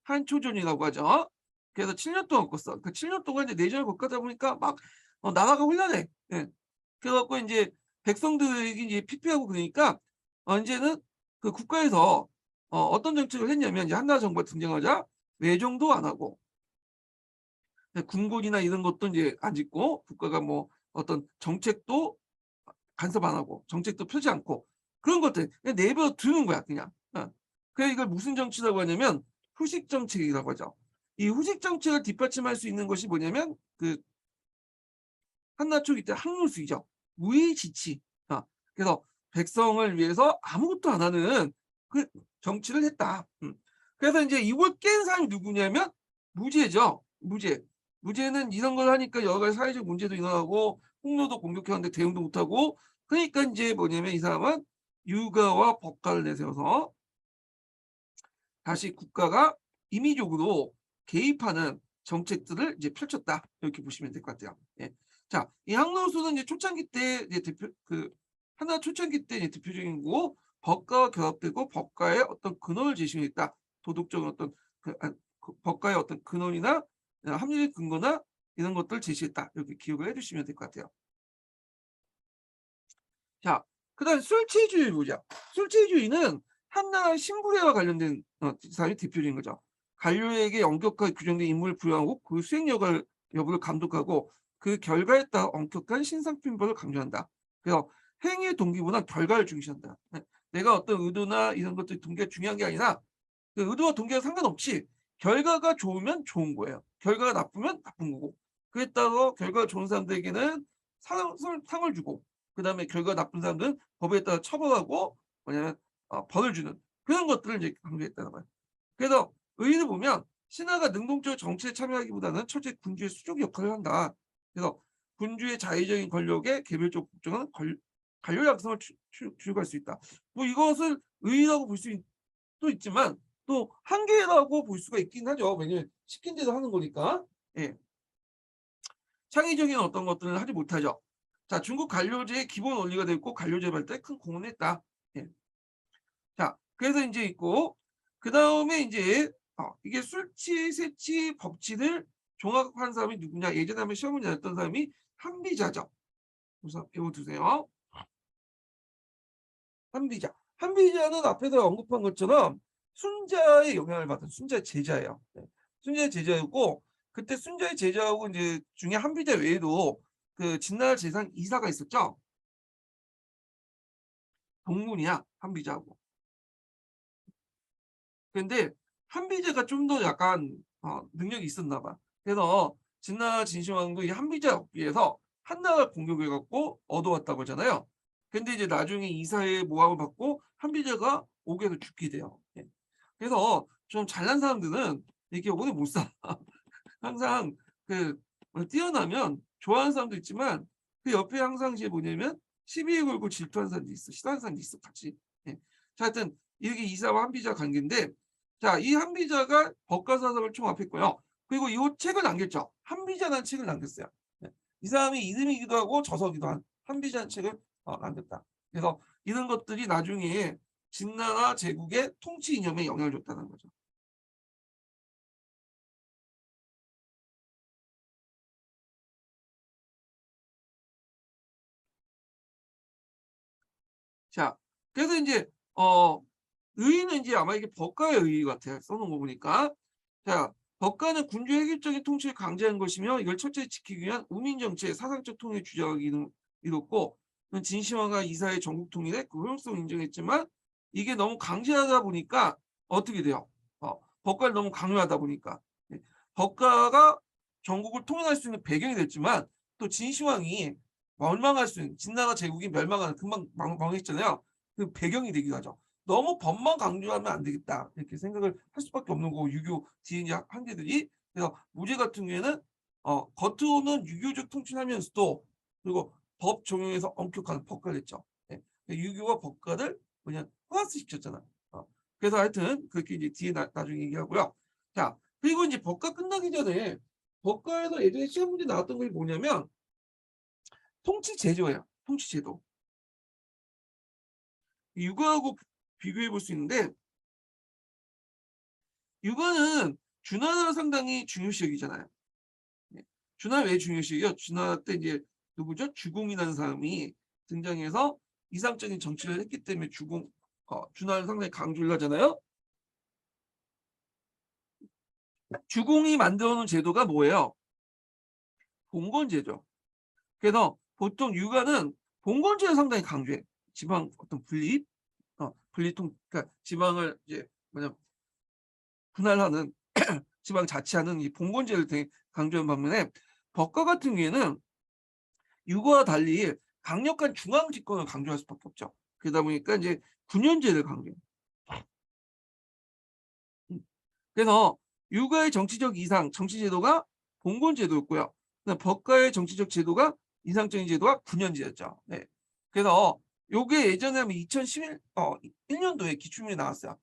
한초전이라고 하죠. 그래서 7년 동안 겪었어. 그 7년 동안 이제 내전을 겪다 보니까 막 나라가 혼란해. 예. 그래 갖고 인제 백성들이 이제 피폐하고 그러니까 이제는 그 국가에서 어떤 정책을 했냐면 이제 한나라 정부가 등장하자 외정도 안 하고 군군이나 이런 것도 인제 안 짓고 국가가 뭐 어떤 정책도 간섭 안 하고 정책도 펴지 않고 그런 것들 그냥 내버려 두는 거야 그냥. 그래서 이걸 무슨 정치라고 하냐면 후식 정책이라고 하죠. 이 후식 정책을 뒷받침할 수 있는 것이 뭐냐면 그 한나 초기 때 항로수이죠. 무의지치. 그래서 백성을 위해서 아무것도 안 하는 그 정치를 했다. 그래서 이제 이걸 깬 사람이 누구냐면 무제죠. 무제. 무제는 이런 걸 하니까 여러 가지 사회적 문제도 일어나고 홍로도 공격해왔는데 대응도 못하고 그러니까 이제 뭐냐면 이 사람은 유가와 법가를 내세워서 다시 국가가 임의적으로 개입하는 정책들을 이제 펼쳤다. 이렇게 보시면 될 것 같아요. 예. 자, 이 항로수는 이제 초창기 때 이제 하나 초창기 때 이제 대표적인 거고 법과와 결합되고 법과의 어떤 근원을 제시했다. 도덕적인 어떤 법과의 어떤 근원이나 합리적 근거나 이런 것들을 제시했다. 이렇게 기억을 해주시면 될 것 같아요. 자, 그다음 술치주의 보자. 술치주의는 한나라의 신부례와 관련된 사람이 대표적인 거죠. 관료에게 엄격하게 규정된 임무를 부여하고 그 수행 여부를 감독하고 그 결과에 따라 엄격한 신상핀벌을 강조한다. 그래서 행위의 동기보다 결과를 중시한다. 내가 어떤 의도나 이런 것들이 동기가 중요한 게 아니라 그 의도와 동기가 상관없이 결과가 좋으면 좋은 거예요. 결과가 나쁘면 나쁜 거고. 그에 따라 결과가 좋은 사람들에게는 상을 주고, 그다음에 결과 나쁜 사람들은 법에 따라 처벌하고, 뭐냐면 벌을 주는 그런 것들을 이제 강조했다는 거예요. 그래서 의의를 보면 신하가 능동적으로 정치에 참여하기보다는 철저히 군주의 수족 역할을 한다. 그래서 군주의 자의적인 권력에 개별적 복종은 관료 양성을 주요할 수 있다. 뭐 이것을 의의라고 볼 수도 있지만 또 한계라고 볼 수가 있긴 하죠. 왜냐면 시킨 대로 하는 거니까. 예. 창의적인 어떤 것들은 하지 못하죠. 자, 중국 관료제의 기본 원리가 됐고 관료제 발달에 큰 공헌을 했다. 예. 자, 그래서 이제 있고 그다음에 이제 이게 술치, 세치, 법치를 종합한 사람이 누구냐? 예전에 한번 시험을 냈던 사람이 한비자죠. 그래서 배워두세요. 한비자. 한비자는 앞에서 언급한 것처럼 순자의 영향을 받은 순자의 제자예요. 네. 순자의 제자였고 그때 순자의 제자하고 이제 중에 한비자 외에도 그 진나라 재상 이사가 있었죠. 동문이야 한비자하고. 근데 한비자가 좀 더 약간 능력이 있었나 봐. 그래서 진나라 진시황도 이 한비자 업비에서 한나라를 공격해 갖고 얻어왔다고 하잖아요. 근데 이제 나중에 이사의 모함을 받고 한비자가 옥에서 죽게 돼요. 예. 그래서 좀 잘난 사람들은 이렇게 오래 못 살아. 항상 그 뛰어나면 좋아하는 사람도 있지만 그 옆에 항상 이제 뭐냐면 시비에 걸고 질투하는 사람도 있어. 싫어하는 사람도 있어. 같이. 예. 자, 하여튼 이게 이사와 한비자 관계인데 자, 이 한비자가 법가사성을 총합했고요. 그리고 이 책을 남겼죠. 한비자라는 책을 남겼어요. 네. 이 사람이 이름이기도 하고 저서기도 한 한비자라는 책을 남겼다. 그래서 이런 것들이 나중에 진나라 제국의 통치 이념에 영향을 줬다는 거죠. 자, 그래서 이제 의의는 이제 아마 이게 법가의 의의 같아요. 써놓은 거 보니까. 자, 법가는 군주의 획일적인 통치를 강제한 것이며 이걸 철저히 지키기 위한 우민 정치의 사상적 통일 주장을 이뤘고 진시황과 이사의 전국 통일에 그 효용성을 인정했지만 이게 너무 강제하다 보니까 어떻게 돼요? 법가를 너무 강요하다 보니까 네. 법가가 전국을 통일할 수 있는 배경이 됐지만 또 진시황이 멸망할 수 있는 진나라 제국이 멸망하는 금방 망했잖아요. 그 배경이 되기도 하죠. 너무 법만 강조하면 안 되겠다 이렇게 생각을 할 수밖에 없는 거고 유교 뒤에 한계들이 그래서 무죄 같은 경우에는 겉으로는 유교적 통치하면서도 그리고 법 적용에서 엄격한 법가를 했죠. 네. 유교와 법가를 그냥 플러스 시켰잖아. 그래서 하여튼 그렇게 이제 뒤에 나중에 얘기하고요. 자 그리고 이제 법가 끝나기 전에 법가에서 예전에 시험 문제 나왔던 게 뭐냐면 통치 제도예요. 통치 제도. 육아하고 비교해 볼 수 있는데 육아는 준하가 상당히 중요시 여기잖아요. 네. 준하 왜 중요시 여겨? 준하 때 이제 누구죠? 주공이라는 사람이 등장해서 이상적인 정치를 했기 때문에 준하를 상당히 강조를 하잖아요. 주공이 만들어 놓은 제도가 뭐예요? 봉건제죠. 그래서 보통 육아는 봉건제를 상당히 강조해. 지방 어떤 분리통 그러니까 지방을 이제 뭐냐 분할하는 지방 자치하는 이 봉건제를 되게 강조한 반면에 법과 같은 경우에는 육아와 달리 강력한 중앙 집권을 강조할 수밖에 없죠. 그러다 보니까 이제 군연제를 강조해요. 그래서 육아의 정치적 이상, 정치제도가 봉건제도였고요. 법과의 정치적 제도가 이상적인 제도가 군연제였죠. 네. 그래서 요게 예전에 하면 1년도에 기출문이 나왔어요.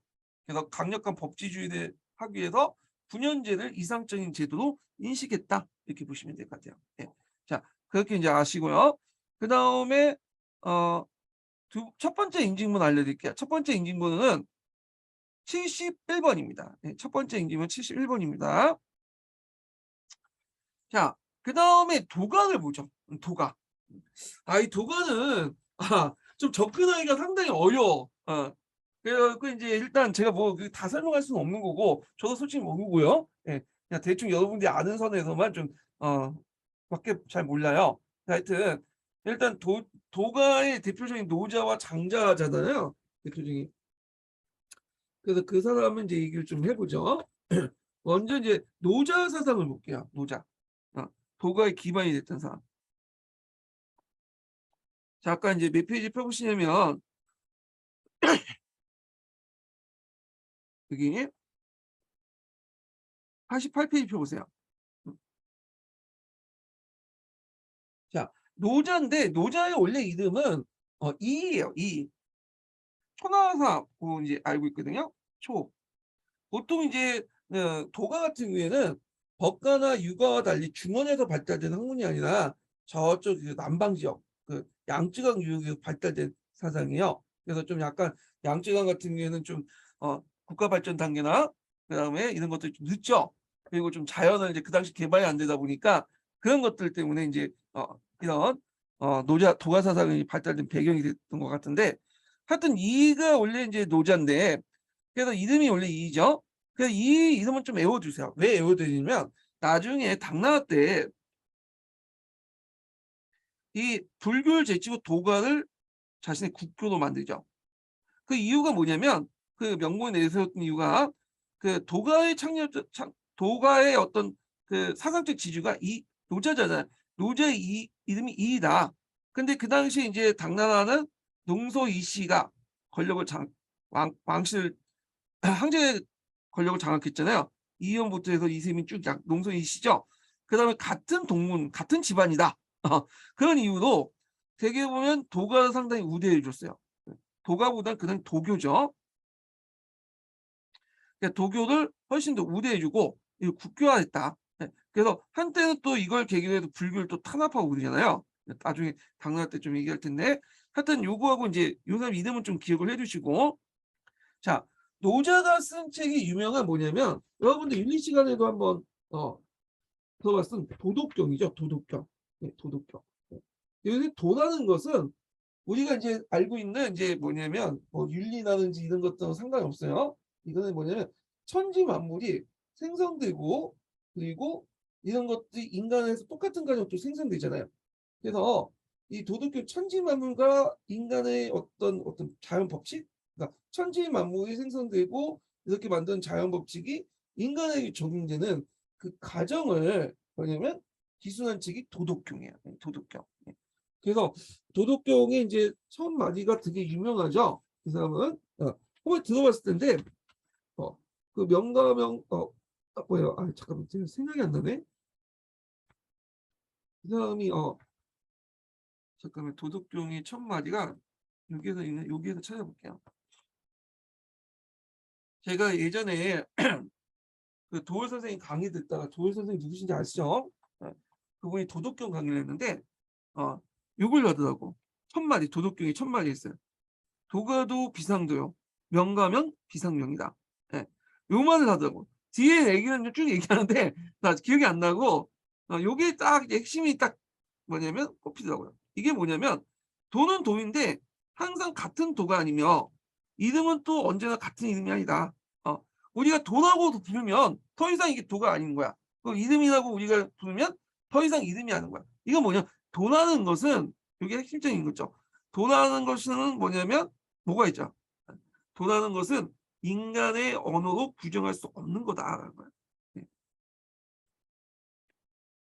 그래서 강력한 법치주의를 하기 위해서 군연제를 이상적인 제도로 인식했다. 이렇게 보시면 될 것 같아요. 네. 자, 그렇게 이제 아시고요. 그 다음에 첫 번째 인증문 알려드릴게요. 첫 번째 인증문은 71번입니다. 네, 첫 번째 인증문 71번입니다. 자, 그 다음에 도가를 보죠. 도가. 이 도가는 좀 접근하기가 상당히 어려워. 그래서 이제 일단 제가 뭐 다 설명할 수는 없는 거고 저도 솔직히 모르고요. 예, 그냥 대충 여러분들이 아는 선에서만 좀 밖에 잘 몰라요. 하여튼 일단 도가의 대표적인 노자와 장자잖아요. 대표적인. 그래서 그 사람은 이제 얘기를 좀 해보죠. 먼저 이제 노자 사상을 볼게요. 노자. 도가의 기반이 됐던 사람. 잠깐 이제 몇 페이지 펴보시냐면 여기 88페이지 펴보세요. 자, 노자인데 노자의 원래 이름은 이예요. 이. 초나사고 이제 알고 있거든요. 초. 보통 이제 도가 같은 경우에는 법가나 유가와 달리 중원에서 발달된 학문이 아니라 저쪽 그 남방 지역, 그 양쯔강 유역에서 발달된 사상이에요. 그래서 좀 약간 양쯔강 같은 경우에는 좀 국가 발전 단계나 그다음에 이런 것들이 좀 늦죠. 그리고 좀 자연을 이제 그 당시 개발이 안 되다 보니까 그런 것들 때문에 이제 이런 노자 도가 사상이 발달된 배경이 됐던 것 같은데, 하여튼 이가 원래 이제 노자인데 그래서 이름이 원래 이죠. 그래서 이 이름은 좀 외워두세요. 왜 외워두냐면 나중에 당나라 때 이 불교를 제치고 도가를 자신의 국교로 만들죠. 그 이유가 뭐냐면 그 명분을 내세웠던 이유가 그 도가의 도가의 어떤 그 사상적 지주가 이 노자잖아요. 노자의 이름이 이이다. 근데 그 당시 이제 당나라는 농소 이씨가 권력을 왕실 황제 권력을 장악했잖아요. 이연부터 해서 이세민 쭉 농소 이씨죠. 그다음에 같은 동문, 같은 집안이다. 그런 이유로 되게 보면 도가를 상당히 우대해 줬어요. 도가보다는 그냥 도교죠. 그러니까 도교를 훨씬 더 우대해주고 국교화했다. 그래서 한때는 또 이걸 계기로 해서 불교를 또 탄압하고 그러잖아요. 나중에 당나라 때 좀 얘기할 텐데, 하여튼 요거하고 이제 요 사람 이름은 좀 기억을 해주시고. 자, 노자가 쓴 책이 유명한 뭐냐면 여러분들 윤리 시간에도 한번 들어봤던 도덕경이죠. 도덕경. 네, 도덕경. 네. 여기 도라는 것은 우리가 이제 알고 있는 이제 뭐냐면 뭐 윤리라든지 이런 것들은 상관이 없어요. 이거는 뭐냐면 천지 만물이 생성되고 그리고 이런 것들이 인간에서 똑같은 가정도 생성되잖아요. 그래서 이 도덕교 천지 만물과 인간의 어떤 자연 법칙, 그러니까 천지 만물이 생성되고 이렇게 만든 자연 법칙이 인간에게 적용되는 그 가정을 뭐냐면 기술한 책이 도덕경이에요. 도덕경. 그래서 도덕경의 이제 첫 마디가 되게 유명하죠. 이 사람은 한번 들어봤을 텐데 그 명가명 뭐예요? 아 잠깐만 지금 생각이 안 나네. 이 사람이 잠깐만 도덕경의 첫 마디가 여기에서 있는 여기에서 찾아볼게요. 제가 예전에 그 도울 선생님 강의 듣다가 도울 선생님 누구신지 아시죠? 그분이 도덕경 강의를 했는데 욕을 하더라고. 첫 마디 도덕경이 첫 마디 했어요. 도가도 비상도요. 명가명 비상명이다. 예. 요 말을 하더라고. 뒤에 얘기는 쭉 얘기하는데 나 기억이 안 나고 요게 딱 핵심이 딱 뭐냐면 꼽히더라고요. 이게 뭐냐면 도는 도인데 항상 같은 도가 아니며 이름은 또 언제나 같은 이름이 아니다. 우리가 도라고 부르면 더 이상 이게 도가 아닌 거야. 그 이름이라고 우리가 부르면 더 이상 이름이 아닌 거야. 이건 뭐냐? 도라는 것은 이게 핵심적인 거죠. 도라는 것은 뭐냐면 뭐가 있죠? 도라는 것은 인간의 언어로 규정할 수 없는 거다라는 거예요. 네.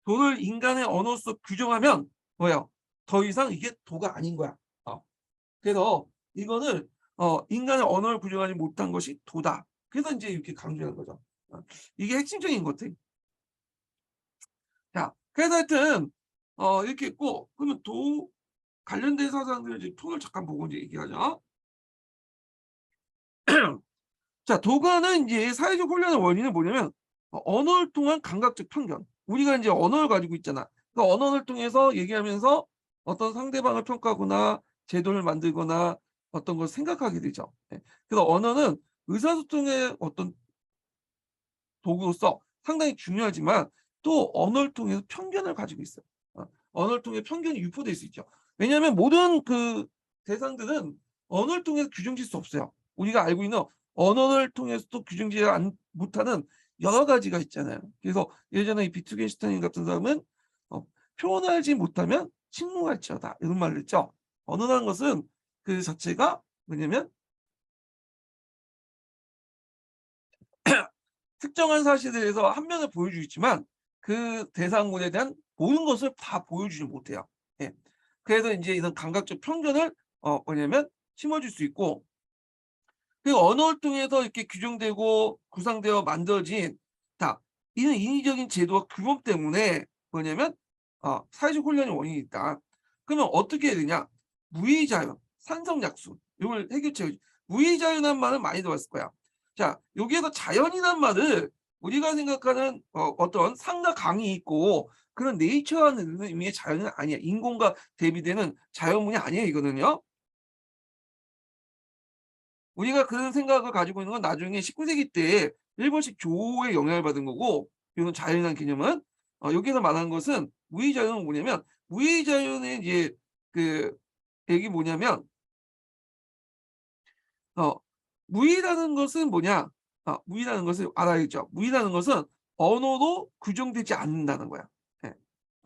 도를 인간의 언어로서 규정하면 뭐예요? 더 이상 이게 도가 아닌 거야. 그래서 이거는 인간의 언어를 규정하지 못한 것이 도다. 그래서 이제 이렇게 강조하는 거죠. 이게 핵심적인 것들. 자, 그래서 하여튼 이렇게 있고 그러면 도 관련된 사상들 이제 톤을 잠깐 보고 이제 얘기하죠. 자, 도가는 이제 사회적 혼란의 원인은 뭐냐면 언어를 통한 감각적 편견. 우리가 이제 언어를 가지고 있잖아. 그 언어를 통해서 얘기하면서 어떤 상대방을 평가하거나 제도를 만들거나 어떤 걸 생각하게 되죠. 예. 그래서 언어는 의사소통의 어떤 도구로서 상당히 중요하지만 또 언어를 통해서 편견을 가지고 있어요. 언어를 통해 편견이 유포될 수 있죠. 왜냐하면 모든 그 대상들은 언어를 통해서 규정질 수 없어요. 우리가 알고 있는 언어를 통해서도 규정지 못하는 여러 가지가 있잖아요. 그래서 예전에 이 비트겐슈타인 같은 사람은 표현하지 못하면 침묵할지어다 이런 말을 했죠. 언어라는 것은 그 자체가 뭐냐면 특정한 사실에 대해서 한 면을 보여주고 있지만 그 대상군에 대한 모든 것을 다 보여주지 못해요. 예. 그래서 이제 이런 감각적 편견을 뭐냐면 심어줄 수 있고, 그 언어를 통해서 이렇게 규정되고 구상되어 만들어진 이런 인위적인 제도와 규범 때문에 뭐냐면 사회적 혼란의 원인이 있다. 그러면 어떻게 해야 되냐? 무의자유, 산성약수 이걸 해결책. 무의자유란 말은 많이 들어봤을 거야. 자, 여기에서 자연이란 말을 우리가 생각하는 어떤 상과 강이 있고 그런 네이처라는 의미의 자연은 아니야. 인공과 대비되는 자연문이 아니에요, 이거는요. 우리가 그런 생각을 가지고 있는 건 나중에 19세기 때 일본식 조의 영향을 받은 거고, 이건 자연이라는 개념은 여기서 말하는 것은 무의자유는 뭐냐면, 무의자유는 이제 그 얘기 뭐냐면 어 무의라는 것은 뭐냐? 무의라는 것을 알아야겠죠. 무의라는 것은 언어로 규정되지 않는다는 거야. 예.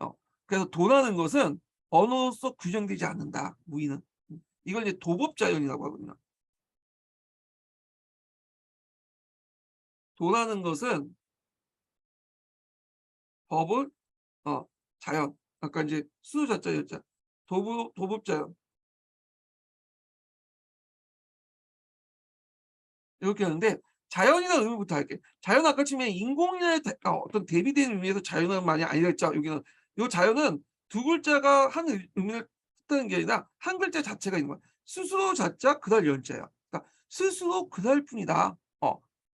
어 그래서 도라는 것은 언어로서 규정되지 않는다, 무의는. 이걸 이제 도법자연이라고 하거든요. 도라는 것은 법을 자연, 아까 이제 수자자였죠. 도법자연 이렇게 하는데, 자연이라는 의미부터 할게. 자연 아까 치면 인공의 어떤 대비되는 의미에서 자연은 많이 아니라 했죠. 여기는 요 자연은 두 글자가 한 의미를 뜻하는 게 아니라 한 글자 자체가 있는 거야. 스스로 자자 그달 연자야. 그러니까 스스로 그달 뿐이다.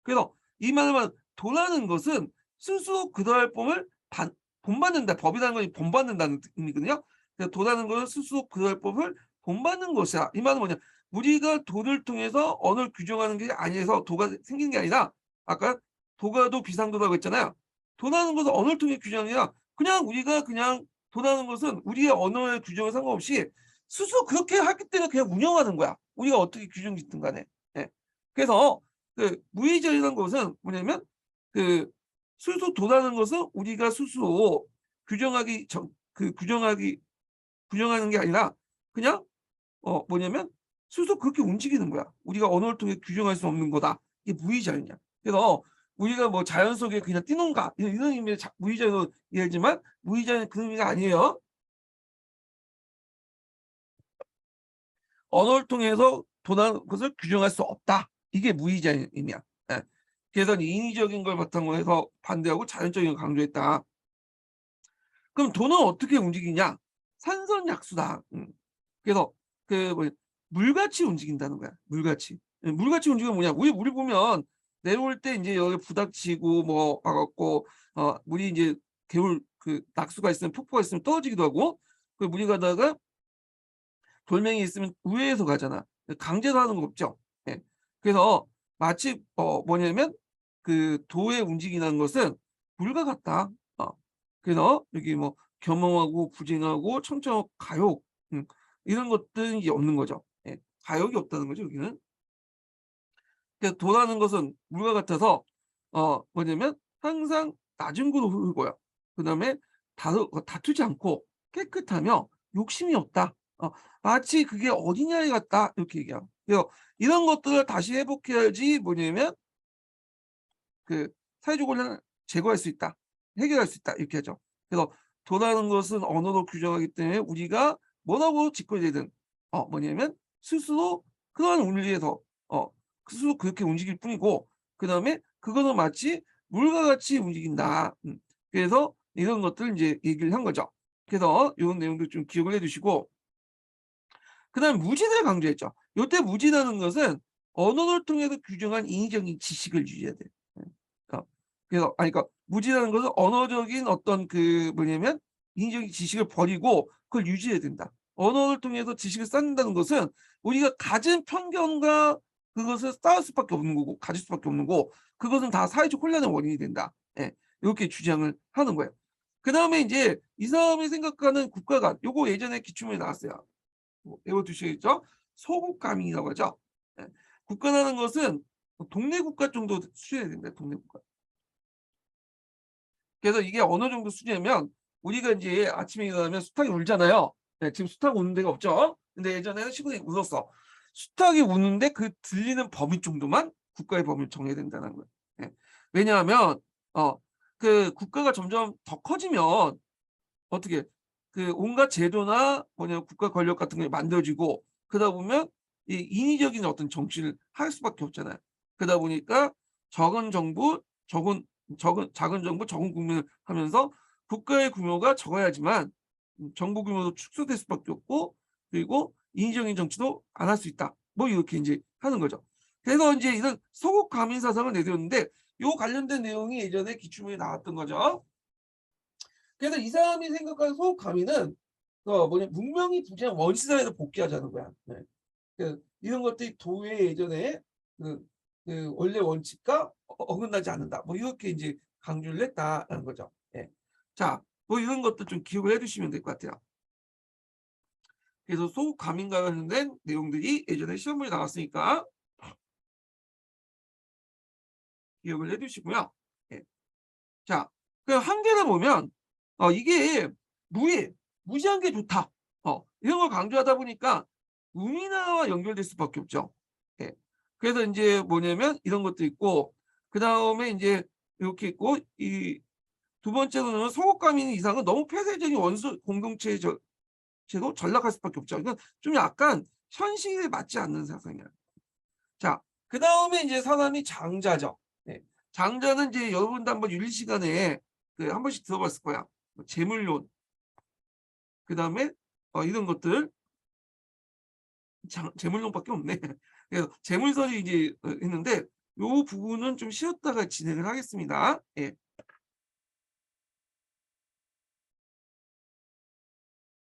그래서 이 말은 도라는 것은 스스로 그달 법을 본받는다. 법이라는 건 본받는다는 의미거든요. 그래서 도라는 것은 스스로 그달 법을 본받는 것이야. 이 말은 뭐냐? 우리가 도를 통해서 언어를 규정하는 게 아니라서 도가 생기는 게 아니라, 아까 도가도 비상도라고 했잖아요. 도라는 것은 언어를 통해 규정이 아니라 그냥 우리가 그냥 도라는 것은 우리의 언어의 규정에 상관없이 스스로 그렇게 하기 때문에 그냥 운영하는 거야. 우리가 어떻게 규정 짓든 간에. 예. 그래서 그 무의절이라는 것은 뭐냐면, 그 스스로 도라는 것은 우리가 스스로 규정하기 규정하는 게 아니라 그냥 뭐냐면 스스로 그렇게 움직이는 거야. 우리가 언어를 통해 규정할 수 없는 거다. 이게 무의자유냐. 그래서 우리가 뭐 자연 속에 그냥 뛰는가 이런 의미의 무의자유로 이해하지만, 무의자유는 그런 의미가 아니에요. 언어를 통해서 도난 것을 규정할 수 없다. 이게 무의자의 의미야. 예. 그래서 인위적인 걸 바탕으로 해서 반대하고 자연적인 걸 강조했다. 그럼 돈은 어떻게 움직이냐? 산선약수다. 그래서 뭐 물같이 움직인다는 거야. 물같이. 예, 물같이 움직이면 뭐냐? 우리 물 보면 내려올 때 이제 여기 부닥치고 뭐 와갖고 물이 이제 개울 낙수가 있으면, 폭포가 있으면 떨어지기도 하고, 그 물이 가다가 돌멩이 있으면 우회해서 가잖아. 강제로 하는 거 없죠. 예. 그래서 마치 뭐냐면 그 도의 움직이는 것은 물과 같다. 그래서 여기 뭐 겸허하고 부진하고 청정하고 가욕, 이런 것들이 없는 거죠. 예. 가욕이 없다는 거죠, 여기는. 그래서 도라는 것은 물과 같아서 뭐냐면 항상 낮은 곳으로 흐르고요. 그다음에 다투지 않고 깨끗하며 욕심이 없다. 마치 그게 어디냐에 같다 이렇게 얘기해요. 그래서 이런 것들을 다시 회복해야지 뭐냐면 그 사회적 혼란을 제거할 수 있다. 해결할 수 있다. 이렇게 하죠. 그래서 도라는 것은 언어로 규정하기 때문에 우리가 뭐라고 짓거려야 되든 뭐냐면 스스로 그러한 원리에서 어 스스로 그렇게 움직일 뿐이고, 그다음에 그거는 마치 물과 같이 움직인다. 그래서 이런 것들 이제 얘기를 한 거죠. 그래서 이런 내용도 좀 기억을 해 두시고, 그다음에 무지를 강조했죠. 요때 무지라는 것은 언어를 통해서 규정한 인위적인 지식을 유지해야 돼요. 예. 그래서 그러니까 무지라는 것은 언어적인 어떤 뭐냐면 인위적인 지식을 버리고 그걸 유지해야 된다. 언어를 통해서 지식을 쌓는다는 것은 우리가 가진 편견과 그것을 쌓을 수밖에 없는 거고 가질 수밖에 없는 거고, 그것은 다 사회적 혼란의 원인이 된다. 예. 이렇게 주장을 하는 거예요. 그다음에 이제 이 사람이 생각하는 국가관, 요거 예전에 기출문제 나왔어요. 외워두시겠죠? 소국가민이라고 하죠. 예. 국가라는 것은 동네 국가 정도 수준이 된다. 동네 국가. 그래서 이게 어느 정도 수준이면, 우리가 이제 아침에 일어나면 수탉이 울잖아요. 네, 지금 수탉 우는 데가 없죠. 근데 예전에는 시골에 울었어. 수탉이 우는데 그 들리는 범위 정도만 국가의 범위를 정해야 된다는 거예요. 예. 왜냐하면 그 국가가 점점 더 커지면 어떻게 그 온갖 제도나 국가 권력 같은 게 만들어지고 그러다 보면 이 인위적인 어떤 정치를 할 수밖에 없잖아요. 그러다 보니까 적은 정부, 작은 정부, 적은 국민을 하면서 국가의 규모가 적어야지만 정부 규모도 축소될 수밖에 없고 그리고 인위적인 정치도 안 할 수 있다. 뭐 이렇게 인제 하는 거죠. 그래서 인제 이런 서구 가민 사상을 내세웠는데 요 관련된 내용이 예전에 기출문에 나왔던 거죠. 그래서 이 사람이 생각하는 소극 가민은 문명이 부재한 원시 사회로 복귀하자는 거야. 네. 이런 것들이 도의 예전에 그 원래 원칙과 어긋나지 않는다. 뭐 이렇게 이제 강조를 했다라는 거죠. 예. 자, 뭐 이런 것도 좀 기억을 해 두시면 될 것 같아요. 그래서 소극 가민과 관련된 내용들이 예전에 시험문에 나왔으니까 기억을 해 두시고요. 예. 자, 그 한계를 보면 이게 무지한 게 좋다. 이런 걸 강조하다 보니까 우리나라와 연결될 수밖에 없죠. 예. 그래서 인제 뭐냐면 이런 것도 있고 그다음에 인제 요렇게 있고 이 두 번째로는 소극감인 이상은 너무 폐쇄적인 원수 공동체 제도 전락할 수밖에 없죠. 이건 좀 약간 현실에 맞지 않는 사상이야. 자, 그다음에 인제 사람이 장자죠. 예. 장자는 이제 여러분도 한번 윤리 시간에 한 번씩 들어봤을 거야. 뭐 재물론 그다음에 이런 것들 재물론밖에 없네. 그래서 재물설이 이제 했는데 요 부분은 좀 쉬었다가 진행을 하겠습니다. 예.